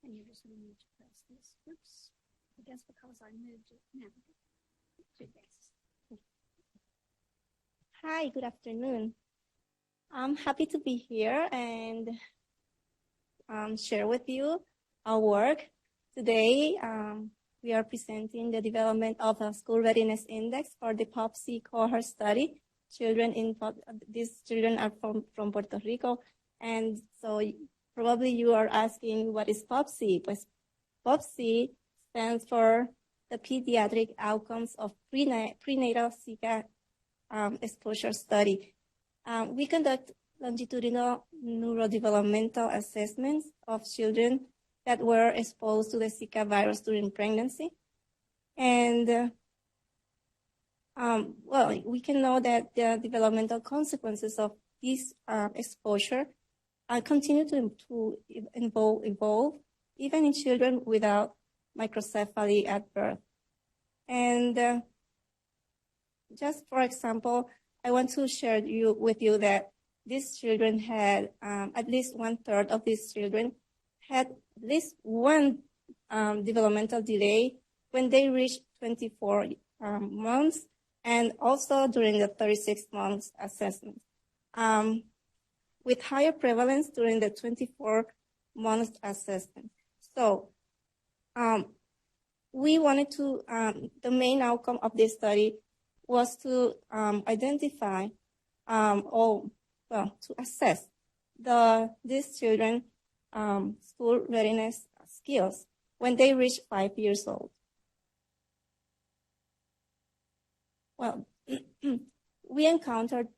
And you're just going to need to press this. Oops. I guess because I moved it now. Hi, good afternoon. I'm happy to be here and share with you our work. Today, we are presenting the development of a school readiness index for the POPC cohort study. These children are from Puerto Rico. And so probably you are asking, what is POPC? Pues POPC stands for the Pediatric Outcomes of Prenatal Zika Exposure Study. We conduct longitudinal neurodevelopmental assessments of children that were exposed to the Zika virus during pregnancy. And well, we can know that the developmental consequences of this exposure continue to evolve even in children without microcephaly at birth. And just for example, I want to share with you that these children had, at least 1/3 of these children had at least one developmental delay when they reached 24 months, and also during the 36 months assessment, with higher prevalence during the 24 months assessment. So we wanted to, the main outcome of this study was to identify to assess these children school readiness skills when they reach 5 years old. Well, we encountered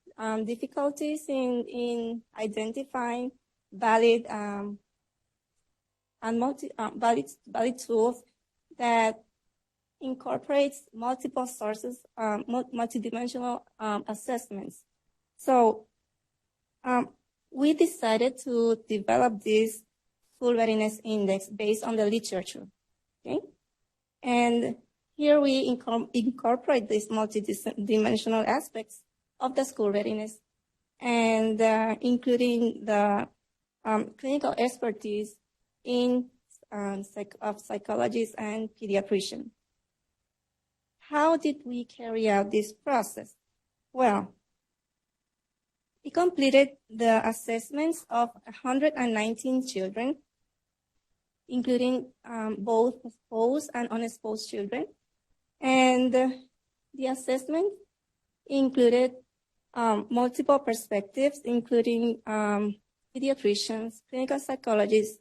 difficulties in identifying valid valid tools that incorporates multiple sources, multidimensional assessments. So we decided to develop this school readiness index based on the literature, okay? And here we incorporate these multidimensional aspects of the school readiness, and including the clinical expertise of psychologists and pediatricians. How did we carry out this process? Well, we completed the assessments of 119 children, including both exposed and unexposed children. And the assessment included multiple perspectives, including pediatricians, clinical psychologists,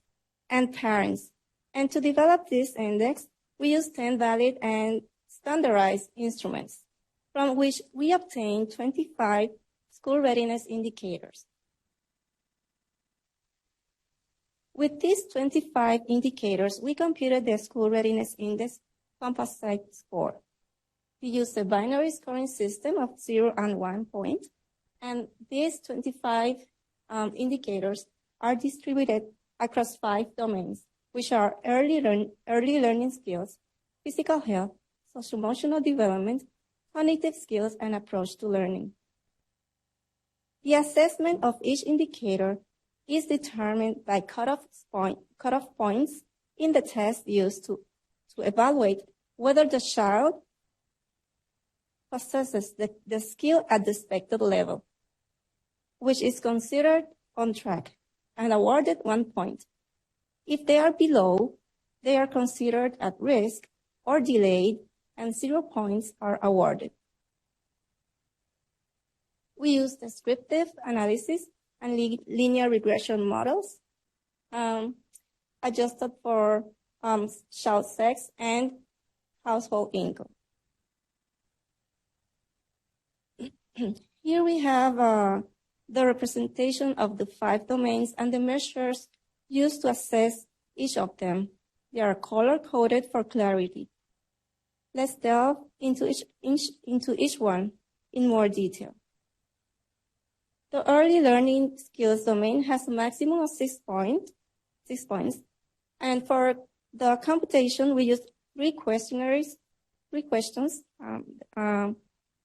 and parents. And to develop this index, we used 10 valid and standardized instruments, from which we obtained 25 school readiness indicators. With these 25 indicators, we computed the school readiness index composite score. We used a binary scoring system of 0 and 1 point, and these 25 indicators are distributed across 5 domains, which are early learning skills, physical health, social-emotional development, cognitive skills, and approach to learning. The assessment of each indicator is determined by cutoff points in the test used to evaluate whether the child possesses the skill at the expected level, which is considered on track and awarded 1 point. If they are below, they are considered at risk or delayed, and 0 points are awarded. We use descriptive analysis and linear regression models adjusted for child sex and household income. Here we have the representation of the 5 domains and the measures used to assess each of them. They are color-coded for clarity. Let's delve into each one in more detail. The early learning skills domain has a maximum of 6 points. And for the computation, we use 3 questions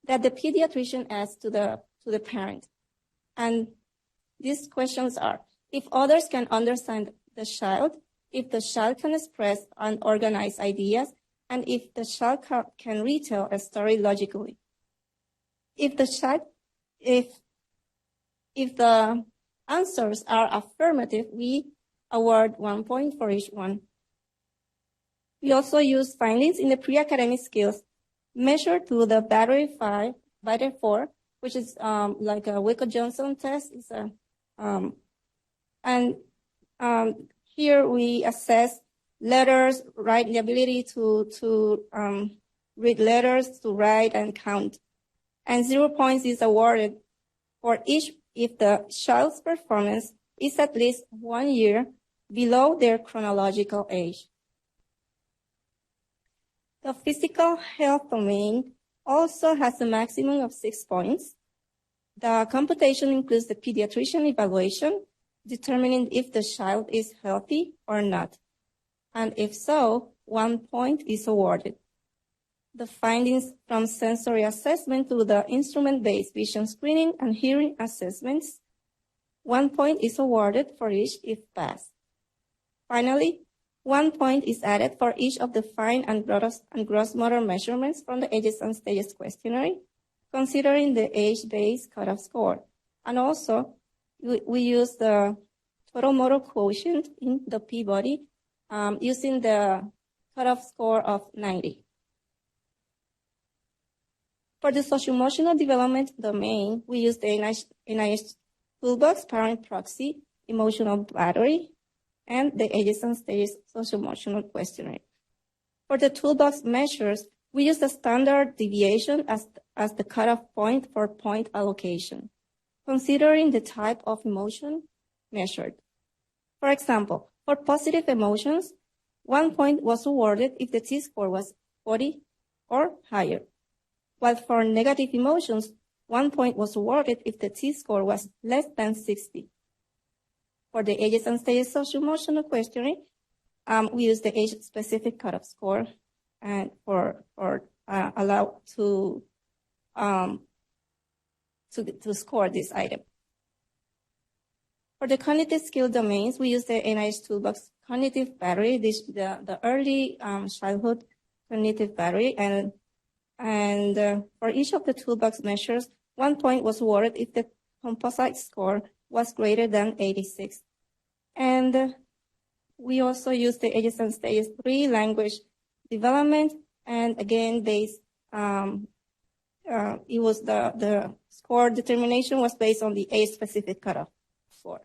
that the pediatrician asks to the parent. And these questions are, if others can understand the child, if the child can express and organize ideas, and if the child can retell a story logically. If the answers are affirmative, we award 1 point for each one. We also use findings in the pre-academic skills measured through the battery 4, which is like a Wilco-Johnson test. It's here we assess letters, right? The ability to read letters, to write and count. And 0 points is awarded for each if the child's performance is at least 1 year below their chronological age. The physical health domain also has a maximum of 6 points. The computation includes the pediatrician evaluation, determining if the child is healthy or not. And if so, 1 point is awarded. The findings from sensory assessment through the instrument-based vision screening and hearing assessments, 1 point is awarded for each if passed. Finally, 1 point is added for each of the fine and gross motor measurements from the ages and stages questionnaire, considering the age-based cutoff score. And also, we use the total motor quotient in the P-body using the cutoff score of 90. For the social-emotional development domain, we use the NIH Toolbox Parent Proxy Emotional Battery and the ages and stages social-emotional questionnaire. For the Toolbox measures, we use the standard deviation as the cutoff point for point allocation, considering the type of emotion measured. For example, for positive emotions, 1 point was awarded if the T-score was 40 or higher, while for negative emotions, 1 point was awarded if the T-score was less than 60. For the ages and stages social-emotional questionnaire, we use the age-specific cutoff score and for allow to score this item. For the cognitive skill domains, we use the NIH Toolbox Cognitive Battery, the early childhood cognitive battery, and for each of the Toolbox measures, 1 point was awarded if the composite score was greater than 86. And we also use the ages and stages 3 language development, and again, based it was the score determination was based on the age-specific cutoff score.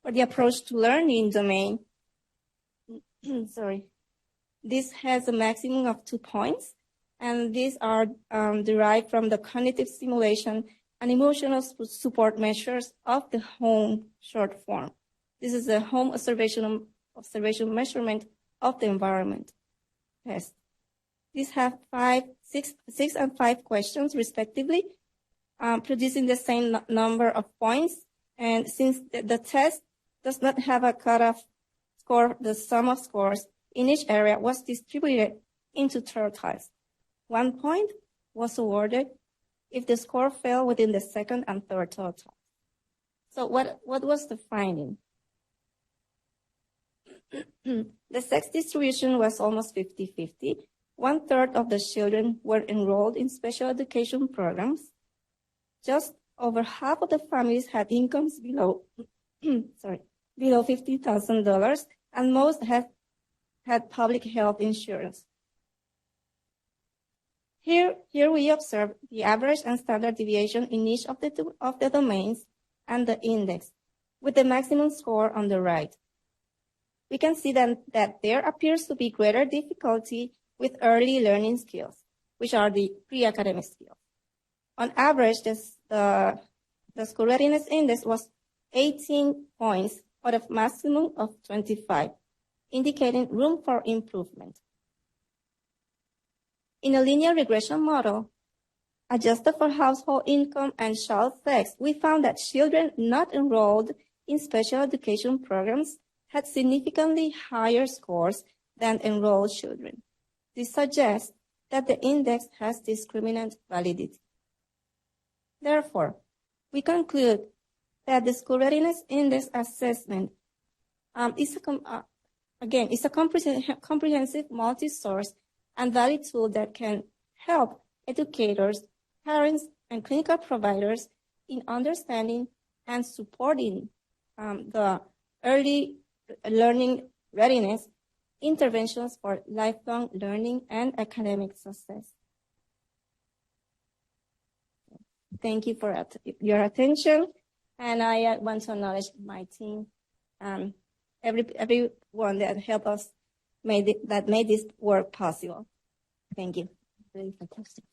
For the approach to learning domain, this has a maximum of 2 points, and these are derived from the cognitive stimulation and emotional support measures of the home short form. This is a home observation measurement of the environment test. These have 6 and 5 questions respectively, producing the same number of points. And since the test does not have a cutoff score, the sum of scores in each area was distributed into tertiles. 1 point was awarded if the score fell within the second and third tertile. So what was the finding? The sex distribution was almost 50-50. 1/3 of the children were enrolled in special education programs. Just over half of the families had incomes below $50,000, and most had public health insurance. Here we observe the average and standard deviation in each of the domains and the index. with the maximum score on the right. We can see then that there appears to be greater difficulty with early learning skills, which are the pre-academic skills. On average, the school readiness index was 18 points out of maximum of 25, indicating room for improvement. In a linear regression model, adjusted for household income and child sex, we found that children not enrolled in special education programs had significantly higher scores than enrolled children. This suggests that the index has discriminant validity. Therefore, we conclude that the school readiness index assessment is a comprehensive multi-source and valid tool that can help educators, parents, and clinical providers in understanding and supporting the early learning readiness interventions for lifelong learning and academic success. Thank you for your attention, and I want to acknowledge my team, everyone that helped us made this work possible. Thank you. Really fantastic.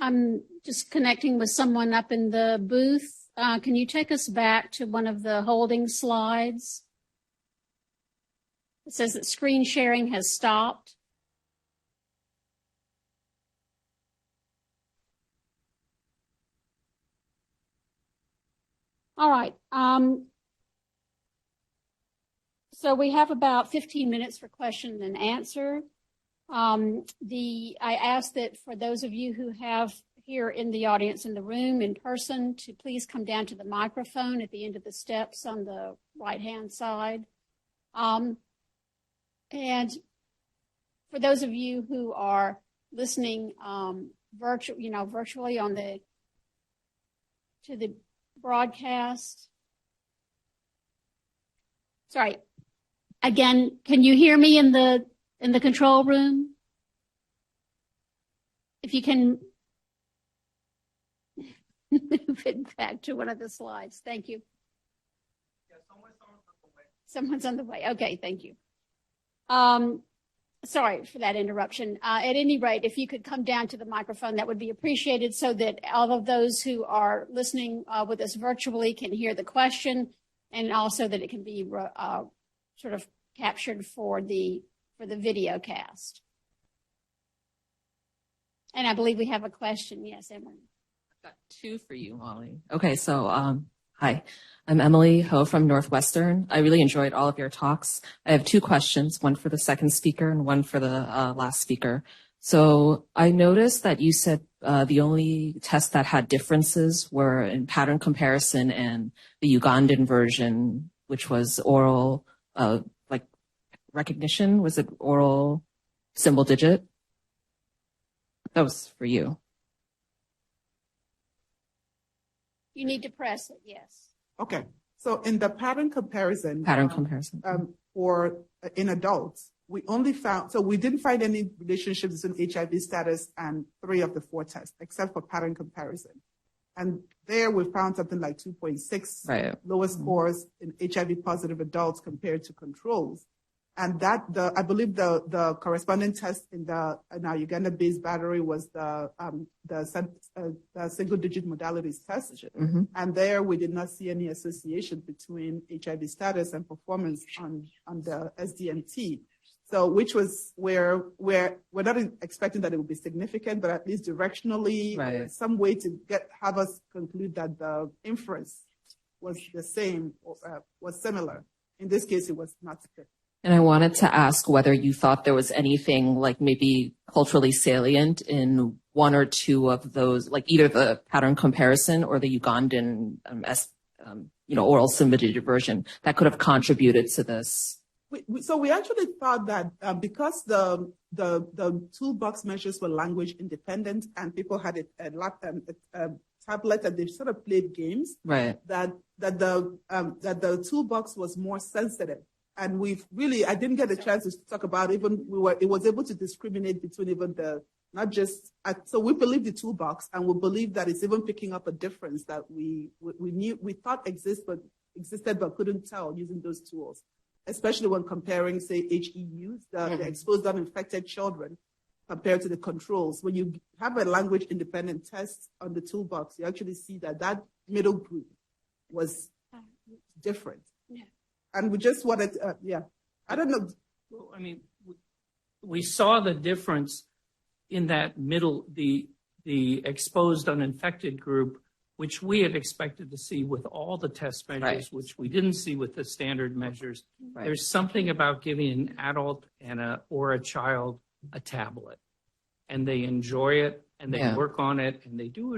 I'm just connecting with someone up in the booth. Can you take us back to one of the holding slides? It says that screen sharing has stopped. All right. So we have about 15 minutes for question and answer. I ask that for those of you who have here in the audience in the room in person to please come down to the microphone at the end of the steps on the right-hand side. And for those of you who are listening virtually on to the broadcast. Sorry. Again, can you hear me in the control room? If you can move it back to one of the slides. Thank you. Yeah, someone's on the way. Someone's on the way. Okay, thank you. Sorry for that interruption. At any rate, if you could come down to the microphone, that would be appreciated so that all of those who are listening with us virtually can hear the question, and also that it can be sort of captured for the video cast. And I believe we have a question. Yes, Emily. I've got two for you, Molly. Okay, so hi, I'm Emily Ho from Northwestern. I really enjoyed all of your talks. I have two questions, one for the second speaker and one for the last speaker. So I noticed that you said the only tests that had differences were in pattern comparison and the Ugandan version, which was oral, like recognition. Was it oral symbol digit? That was for you. You need to press it, yes. Okay. So in the pattern comparison, for in adults, we only found, so we didn't find any relationships in HIV status and 3 of the 4 tests, except for pattern comparison. And there we found something like 2.6 lower scores in HIV positive adults compared to controls. And that I believe the corresponding test in our Uganda-based battery was the single-digit modalities test. Mm-hmm. And there we did not see any association between HIV status and performance on the SDMT. So which was where we're not expecting that it would be significant, but at least directionally, some way to have us conclude that the inference was the same, or was similar. In this case, it was not. And I wanted to ask whether you thought there was anything like maybe culturally salient in one or two of those, like either the pattern comparison or the Ugandan oral submitted version that could have contributed to this? So we actually thought that because the toolbox measures were language independent and people had a tablet and they sort of played games, right? That the toolbox was more sensitive. And I didn't get a chance to talk about it was able to discriminate between even so we believe the toolbox, and we believe that it's even picking up a difference that we thought existed but couldn't tell using those tools, especially when comparing, say, HEUs, the exposed uninfected children, compared to the controls. When you have a language independent test on the toolbox, you actually see that middle group was different. Yeah. And we just wanted, I don't know. Well, I mean, we saw the difference in that middle, the exposed uninfected group, which we had expected to see with all the test measures, right, which we didn't see with the standard measures. Right. There's something about giving an adult or a child a tablet, and they enjoy it, and they work on it, and they do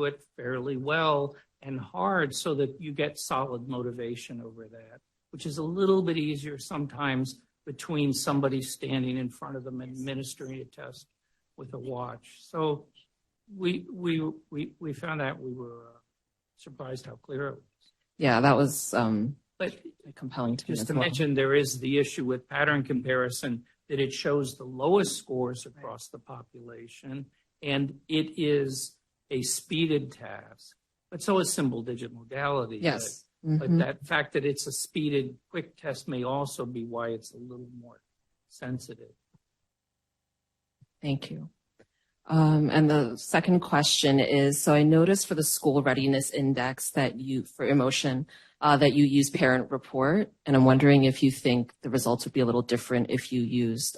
it fairly well and hard, so that you get solid motivation over that, which is a little bit easier sometimes between somebody standing in front of them and administering a test with a watch. So we found out, we were surprised how clear it was. Yeah, that was but compelling to me. Just to mention, there is the issue with pattern comparison, that it shows the lowest scores across the population, and it is a speeded task. But so is symbol digit modality. Yes. But that fact that it's a speeded quick test may also be why it's a little more sensitive. Thank you. And the second question is, so I noticed for the school readiness index that for emotion, that you use parent report. And I'm wondering if you think the results would be a little different if you used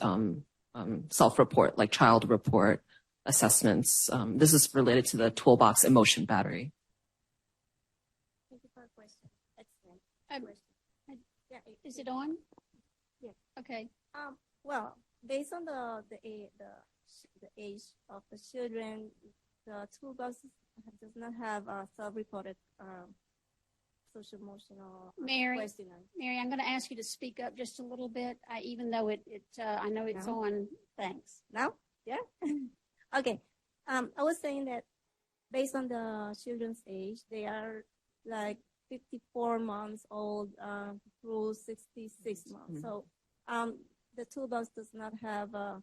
self-report, like child report assessments. This is related to the Toolbox emotion battery. Thank you for the question. Excellent. Is it on? Yeah. Okay. Well, based on the age of the children, the toolbox does not have a self-reported social emotional questionnaire. Mary, I'm going to ask you to speak up just a little bit, even though I know it's on. Thanks. Now? Yeah. Okay. I was saying that based on the children's age, they are like 54 months old through 66 months. So the toolbox does not have a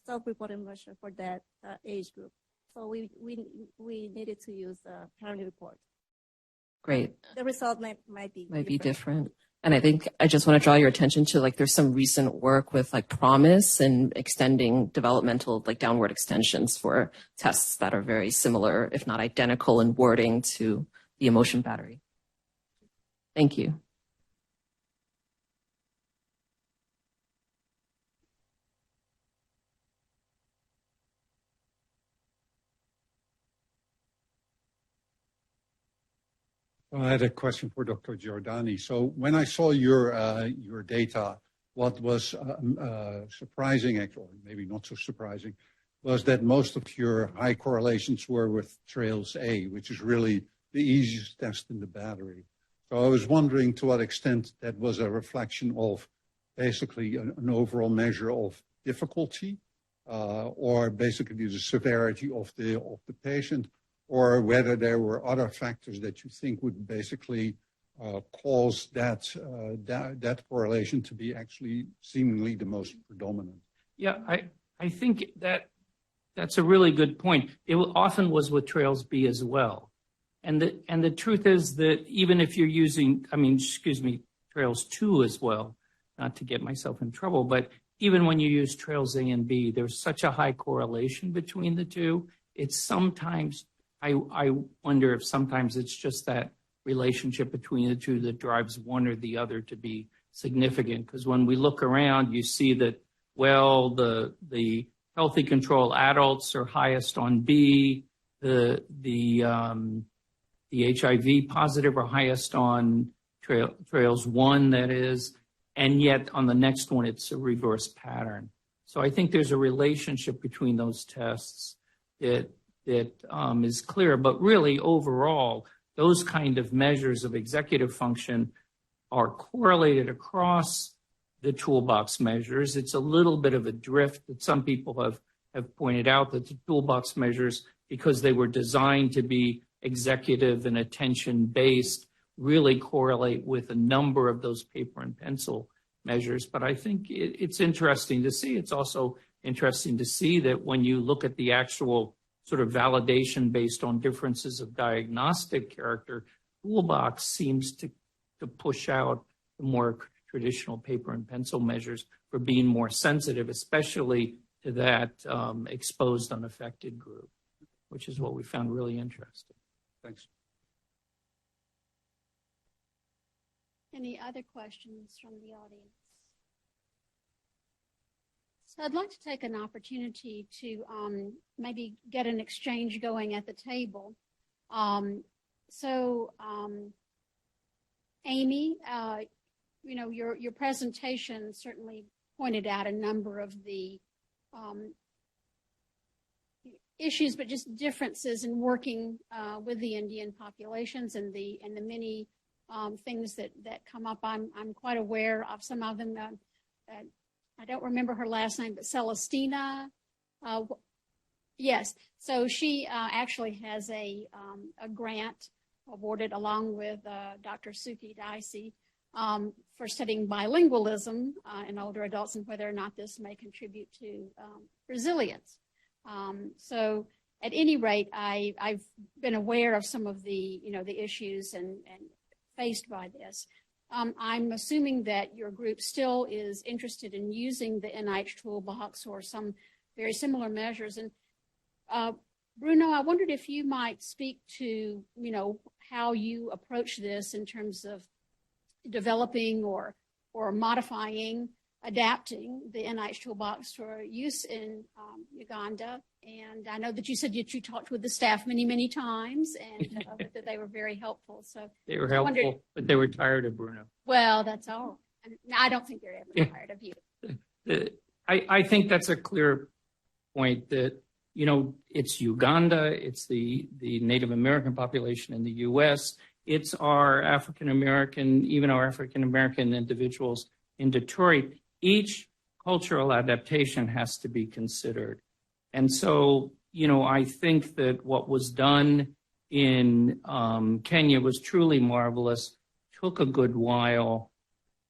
self-reported measure for that age group. So we needed to use a parent report. Great. The result might be different. And I think I just want to draw your attention to, like, there's some recent work with like PROMISE and extending developmental, like, downward extensions for tests that are very similar, if not identical in wording to the emotion battery. Thank you. I had a question for Dr. Giordani. So when I saw your data, what was surprising, actually, maybe not so surprising, was that most of your high correlations were with Trails A, which is really the easiest test in the battery. So I was wondering to what extent that was a reflection of basically an overall measure of difficulty, or basically the severity of the patient, or whether there were other factors that you think would basically cause that correlation to be actually seemingly the most predominant. Yeah, I think that's a really good point. It often was with Trails B as well. And the truth is that even if you're using, Trails 2 as well, not to get myself in trouble, but even when you use Trails A and B, there's such a high correlation between the two. It's sometimes, I wonder if sometimes it's just that relationship between the two that drives one or the other to be significant. Because when we look around, you see that, well, the healthy control adults are highest on B, the HIV positive are highest on Trails 1, that is, and yet on the next one, it's a reverse pattern. So I think there's a relationship between those tests that is clear. But really, overall, those kind of measures of executive function are correlated across the toolbox measures. It's a little bit of a drift that some people have pointed out, that the toolbox measures, because they were designed to be executive and attention-based, really correlate with a number of those paper and pencil measures. But I think it's interesting to see. It's also interesting to see that when you look at the actual sort of validation based on differences of diagnostic character, toolbox seems to push out the more traditional paper and pencil measures for being more sensitive, especially to that exposed unaffected group, which is what we found really interesting. Thanks. Any other questions from the audience? So I'd like to take an opportunity to maybe get an exchange going at the table. Amy, you know, your presentation certainly pointed out a number of the issues, but just differences in working with the Indian populations and the many things that come up. I'm quite aware of some of them. I don't remember her last name, but Celestina. Yes. So she actually has a grant awarded along with Dr. Suki Dicey for studying bilingualism in older adults and whether or not this may contribute to resilience. So at any rate, I've been aware of some of the, the issues and faced by this. I'm assuming that your group still is interested in using the NIH Toolbox or some very similar measures. And Bruno, I wondered if you might speak to, how you approach this in terms of developing or modifying, adapting the NIH Toolbox for use in Uganda. And I know that you said that you talked with the staff many, many times and that they were very helpful. So they were helpful, but they were tired of Bruno. Well, that's all. I don't think they're ever tired of you. I think that's a clear point that, it's Uganda, it's the Native American population in the U.S., it's our African-American, even our African-American individuals in Detroit. Each cultural adaptation has to be considered. And so, I think that what was done in Kenya was truly marvelous, took a good while,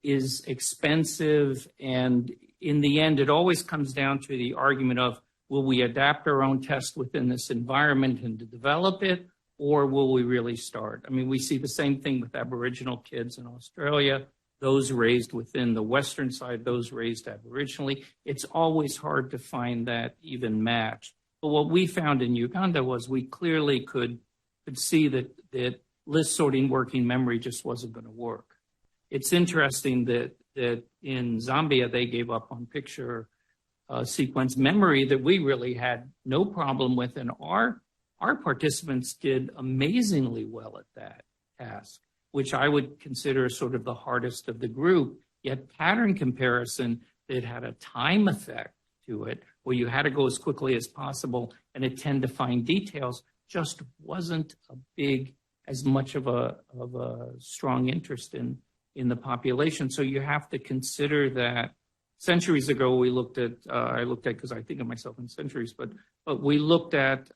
is expensive, and in the end, it always comes down to the argument of, will we adapt our own test within this environment and to develop it, or will we really start? I mean, we see the same thing with Aboriginal kids in Australia, those raised within the Western side, those raised Aboriginally. It's always hard to find that even match. But what we found in Uganda was we clearly could see that list sorting working memory just wasn't going to work. It's interesting that in Zambia, they gave up on picture sequence memory that we really had no problem with. And our participants did amazingly well at that task, which I would consider sort of the hardest of the group. Yet pattern comparison that had a time effect to it, where you had to go as quickly as possible and attend to find details, just wasn't as much of a strong interest in the population. So you have to consider that. Centuries ago, we looked at, I looked at, because I think of myself in centuries, but we looked at,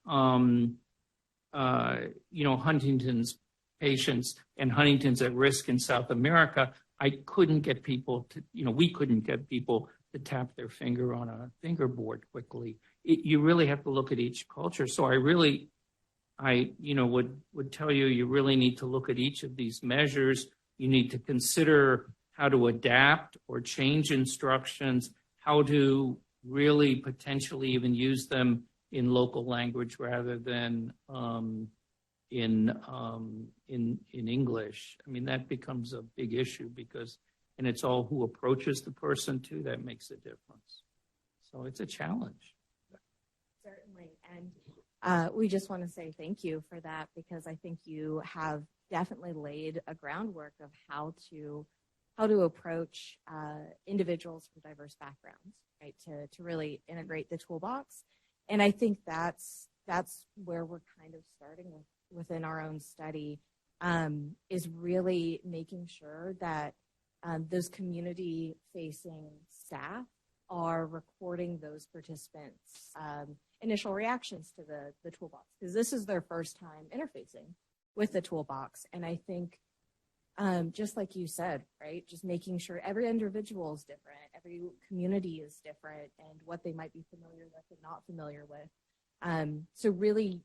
Huntington's patients and Huntington's at risk in South America. I couldn't get people to, we couldn't get people to tap their finger on a fingerboard quickly. You really have to look at each culture. So I would tell you, you really need to look at each of these measures. You need to consider how to adapt or change instructions, how to really potentially even use them in local language rather than in English. I mean, that becomes a big issue and it's all who approaches the person too, that makes a difference. So it's a challenge. Certainly. And we just want to say thank you for that, because I think you have definitely laid a groundwork of how to how to approach individuals from diverse backgrounds, right? To really integrate the toolbox. And I think that's where we're kind of starting within our own study, is really making sure that those community-facing staff are recording those participants' initial reactions to the toolbox, because this is their first time interfacing with the toolbox. And I think, just like you said, right, just making sure every individual is different, every community is different, and what they might be familiar with and not familiar with. So really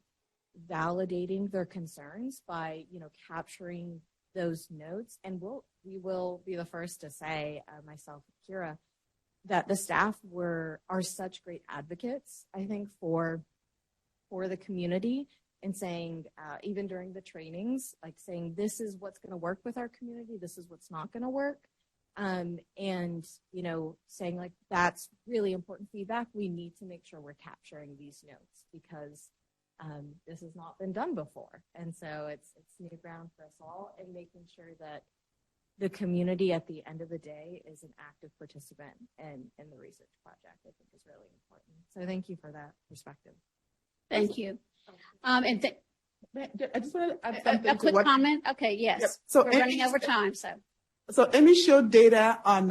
validating their concerns by, capturing those notes. And we will be the first to say, myself and Kira, that the staff are such great advocates, I think, for the community, and saying, even during the trainings, like saying, this is what's going to work with our community, this is what's not going to work. And, saying like, that's really important feedback. We need to make sure we're capturing these notes, because this has not been done before. And so it's new ground for us all, and making sure that the community at the end of the day is an active participant in the research project, I think is really important. So thank you for that perspective. Thank you. I just want to add something. A quick comment? Okay, yes. Yep. So we're running over time, So Amy showed data on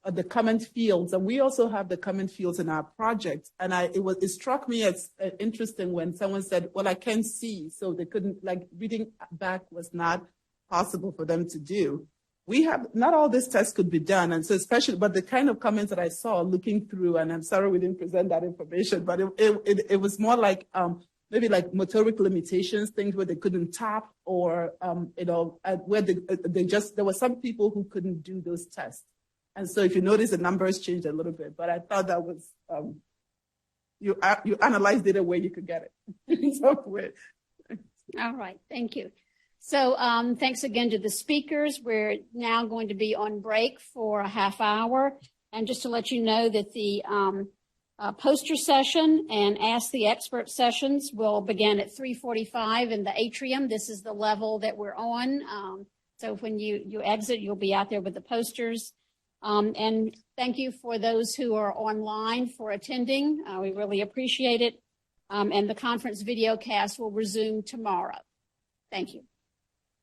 the comment fields, and we also have the comment fields in our project. And it struck me as interesting when someone said, well, I can't see, so they couldn't, like, reading back was not possible for them to do. We have, not all these tests could be done. And so but the kind of comments that I saw looking through, and I'm sorry we didn't present that information, but it was more like, maybe like motoric limitations, things where they couldn't tap, or, where there were some people who couldn't do those tests. And so if you notice, the numbers changed a little bit, but I thought that was, you analyzed data where you could get it. All right, thank you. So thanks again to the speakers. We're now going to be on break for a half hour. And just to let you know that the poster session and Ask the Expert sessions will begin at 3:45 in the atrium. This is the level that we're on. So when you exit, you'll be out there with the posters. And thank you for those who are online for attending. We really appreciate it. And the conference video cast will resume tomorrow. Thank you.